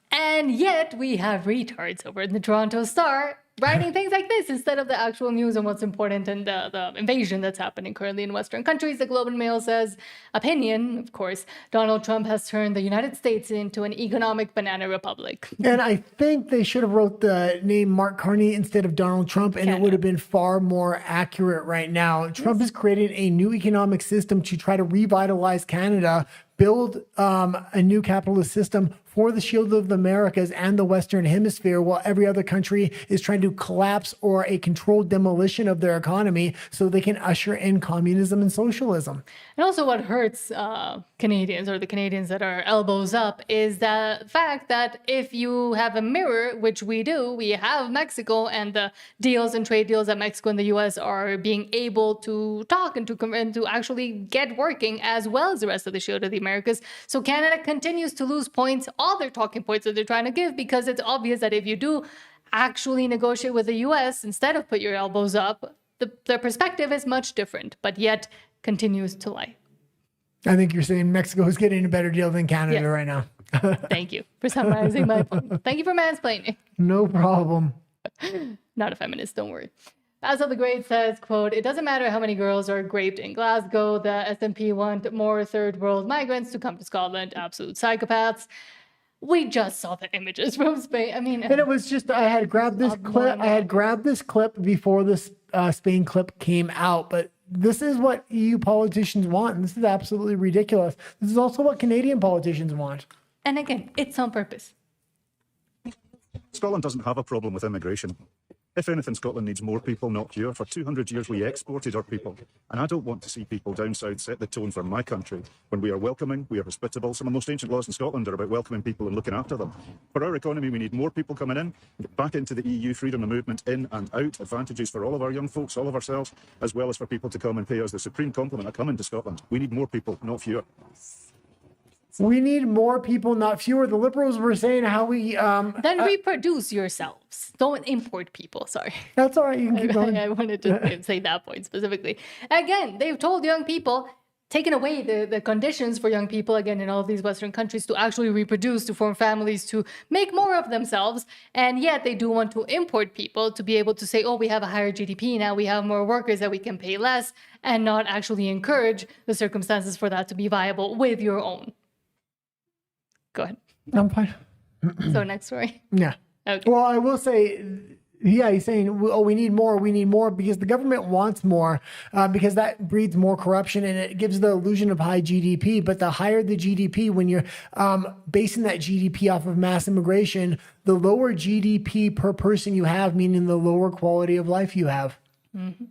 Speaker 2: And yet we have retards over in the Toronto Star writing things like this instead of the actual news on what's important and the invasion that's happening currently in Western countries. The Globe and Mail says, opinion, of course, Donald Trump has turned the United States into an economic banana republic.
Speaker 1: And I think they should have wrote the name Mark Carney instead of Donald Trump, and it would have been far more accurate right now. Trump is creating a new economic system to try to revitalize Canada, build a new capitalist system for the shield of the Americas and the Western Hemisphere, while every other country is trying to collapse or a controlled demolition of their economy so they can usher in communism and socialism.
Speaker 2: And also what hurts Canadians, or the Canadians that are elbows up, is the fact that if you have a mirror, which we do, we have Mexico, and the deals and trade deals that Mexico and the U.S. are being able to talk and to actually get working, as well as the rest of the shield of the Americas. So Canada continues to lose points, all their talking points that they're trying to give, because it's obvious that if you do actually negotiate with the U.S. instead of put your elbows up, the perspective is much different, but yet continues to lie.
Speaker 1: I think you're saying Mexico is getting a better deal than Canada right now.
Speaker 2: Thank you for summarizing my point. Thank you for mansplaining.
Speaker 1: No problem.
Speaker 2: Not a feminist, don't worry. As of the Great says, quote, it doesn't matter how many girls are raped in Glasgow. The SNP want more third world migrants to come to Scotland. Absolute psychopaths. We just saw the images from Spain. I mean,
Speaker 1: and it was just, I had grabbed this clip. I had grabbed this clip before this Spain clip came out, but this is what EU politicians want. And this is absolutely ridiculous. This is also what Canadian politicians want.
Speaker 2: And again, it's on purpose.
Speaker 16: Scotland doesn't have a problem with immigration. If anything, Scotland needs more people, not fewer. For 200 years, we exported our people. And I don't want to see people down south set the tone for my country. When we are welcoming, we are hospitable. Some of the most ancient laws in Scotland are about welcoming people and looking after them. For our economy, we need more people coming in, back into the EU, freedom of movement in and out, advantages for all of our young folks, all of ourselves, as well as for people to come and pay us the supreme compliment of coming to Scotland. We need more people, not fewer.
Speaker 1: We need more people, not fewer. The Liberals were saying how we...
Speaker 2: Then reproduce yourselves. Don't import people. Sorry.
Speaker 1: That's all right. You can keep going.
Speaker 2: I wanted to say that point specifically. Again, they've told young people, taken away the conditions for young people, again, in all of these Western countries, to actually reproduce, to form families, to make more of themselves. And yet they do want to import people to be able to say, oh, we have a higher GDP now, we have more workers that we can pay less, and not actually encourage the circumstances for that to be viable with your own. Go ahead.
Speaker 1: I'm fine.
Speaker 2: So next story.
Speaker 1: Yeah.
Speaker 2: Okay.
Speaker 1: Well, I will say, yeah, he's saying, oh, we need more because the government wants more because that breeds more corruption and it gives the illusion of high GDP. But the higher the GDP, when you're basing that GDP off of mass immigration, the lower GDP per person you have, meaning the lower quality of life you have.
Speaker 2: Mm-hmm.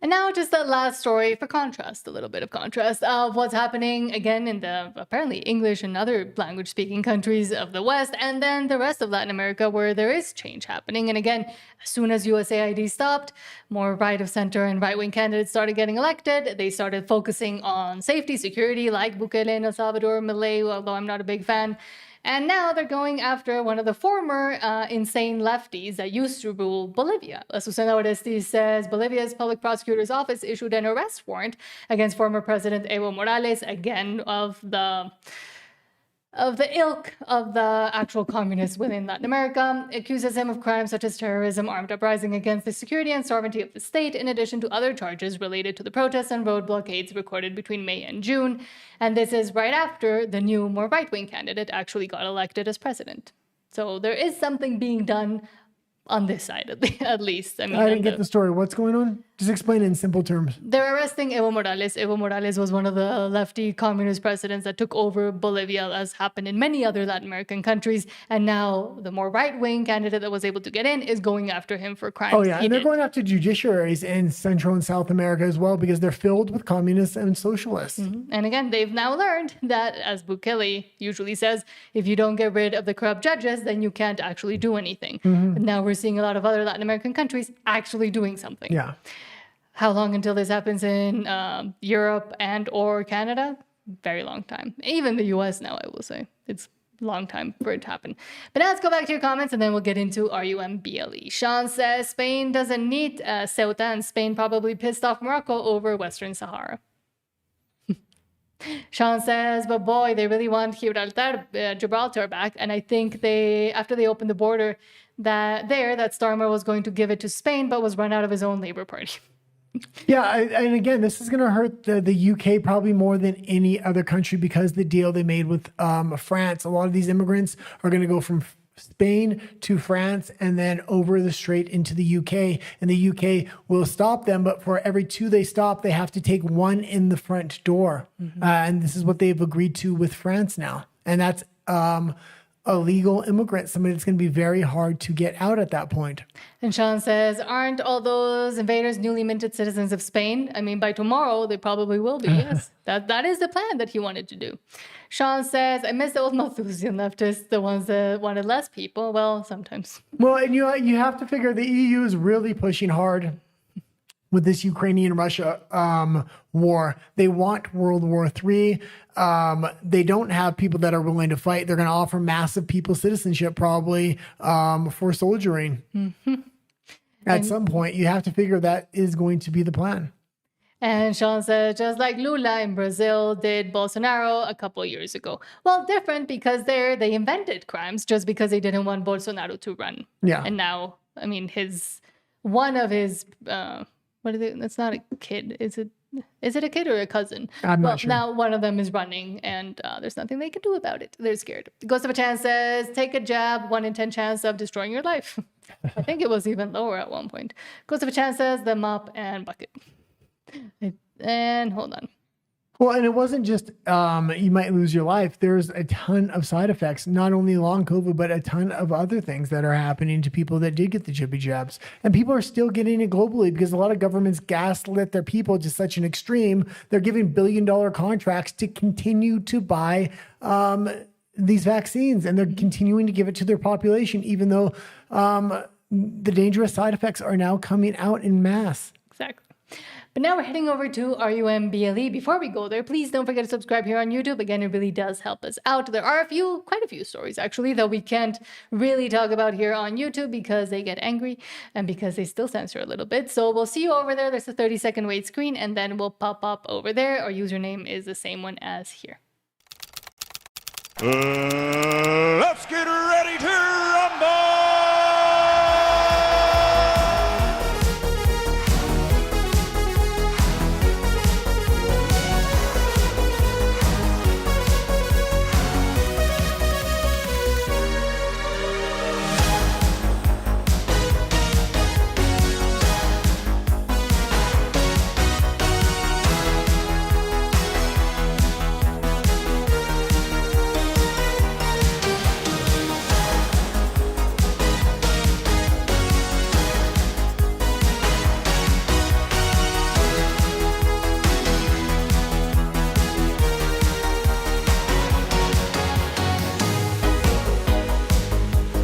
Speaker 2: And now just that last story for contrast, a little bit of contrast of what's happening again in the apparently English and other language speaking countries of the West, and then the rest of Latin America where there is change happening. And again, as soon as USAID stopped, more right of center and right wing candidates started getting elected. They started focusing on safety, security, like Bukele in El Salvador, Milei, although I'm not a big fan. And now they're going after one of the former insane lefties that used to rule Bolivia. Azucena Orestes says Bolivia's public prosecutor's office issued an arrest warrant against former President Evo Morales, again of the ilk of the actual communists within Latin America, accuses him of crimes such as terrorism, armed uprising against the security and sovereignty of the state, in addition to other charges related to the protests and road blockades recorded between May and June. And this is right after the new, more right-wing candidate actually got elected as president. So there is something being done on this side, at least. I mean,
Speaker 1: I didn't get the story. What's going on? Just explain it in simple terms.
Speaker 2: They're arresting Evo Morales. Evo Morales was one of the lefty communist presidents that took over Bolivia, as happened in many other Latin American countries. And now the more right-wing candidate that was able to get in is going after him for crimes.
Speaker 1: Oh, yeah. And they're going after judiciaries in Central and South America as well, because they're filled with communists and socialists.
Speaker 2: Mm-hmm. And again, they've now learned that, as Bukele usually says, if you don't get rid of the corrupt judges, then you can't actually do anything.
Speaker 1: Mm-hmm.
Speaker 2: But now we're seeing a lot of other Latin American countries actually doing something.
Speaker 1: Yeah.
Speaker 2: How long until this happens in Europe and or Canada? Very long time. Even the US now, I will say. It's a long time for it to happen. But now let's go back to your comments and then we'll get into RUMBLE. Sean says Spain doesn't need Ceuta, and Spain probably pissed off Morocco over Western Sahara. Sean says, but boy, they really want Gibraltar back. And I think after they opened the border, that Starmer was going to give it to Spain, but was run out of his own Labour Party.
Speaker 1: Yeah, and again, this is going to hurt the UK probably more than any other country because the deal they made with France. A lot of these immigrants are going to go from Spain to France and then over the strait into the UK. And the UK will stop them, but for every 2 they stop, they have to take 1 in the front door. And this is what they've agreed to with France now. And that's a legal immigrant, somebody that's going to be very hard to get out at that point.
Speaker 2: And Sean says, aren't all those invaders newly minted citizens of Spain? I mean, by tomorrow, they probably will be, yes. That is the plan that he wanted to do. Sean says, I miss the old Malthusian leftists, the ones that wanted less people. Well, sometimes.
Speaker 1: Well, and you have to figure the EU is really pushing hard with this Ukrainian-Russia war. They want World War III. They don't have people that are willing to fight. They're going to offer massive people citizenship probably for soldiering. At some point, you have to figure that is going to be the plan.
Speaker 2: And Sean says, just like Lula in Brazil did Bolsonaro a couple of years ago. Well, different because they invented crimes just because they didn't want Bolsonaro to run.
Speaker 1: Yeah.
Speaker 2: And now, I mean, one of his... what is it? It's not a kid. Is it a kid or a cousin?
Speaker 1: I'm not sure.
Speaker 2: Now one of them is running and there's nothing they can do about it. They're scared. Ghost of a Chance says, take a jab, 1 in 10 chance of destroying your life. I think it was even lower at one point. Ghost of a Chance says, the mop and bucket. And hold on.
Speaker 1: Well, and it wasn't just you might lose your life. There's a ton of side effects, not only long COVID, but a ton of other things that are happening to people that did get the chippy jabs. And people are still getting it globally because a lot of governments gaslit their people to such an extreme. They're giving billion-dollar contracts to continue to buy these vaccines, and they're continuing to give it to their population, even though the dangerous side effects are now coming out in mass.
Speaker 2: Exactly. But now we're heading over to RUMBLE. Before we go there, please don't forget to subscribe here on YouTube. Again, it really does help us out. There are quite a few stories actually that we can't really talk about here on YouTube because they get angry and because they still censor a little bit. So we'll see you over there. There's a 30-second wait screen and then we'll pop up over there. Our username is the same one as here.
Speaker 17: Let's get ready to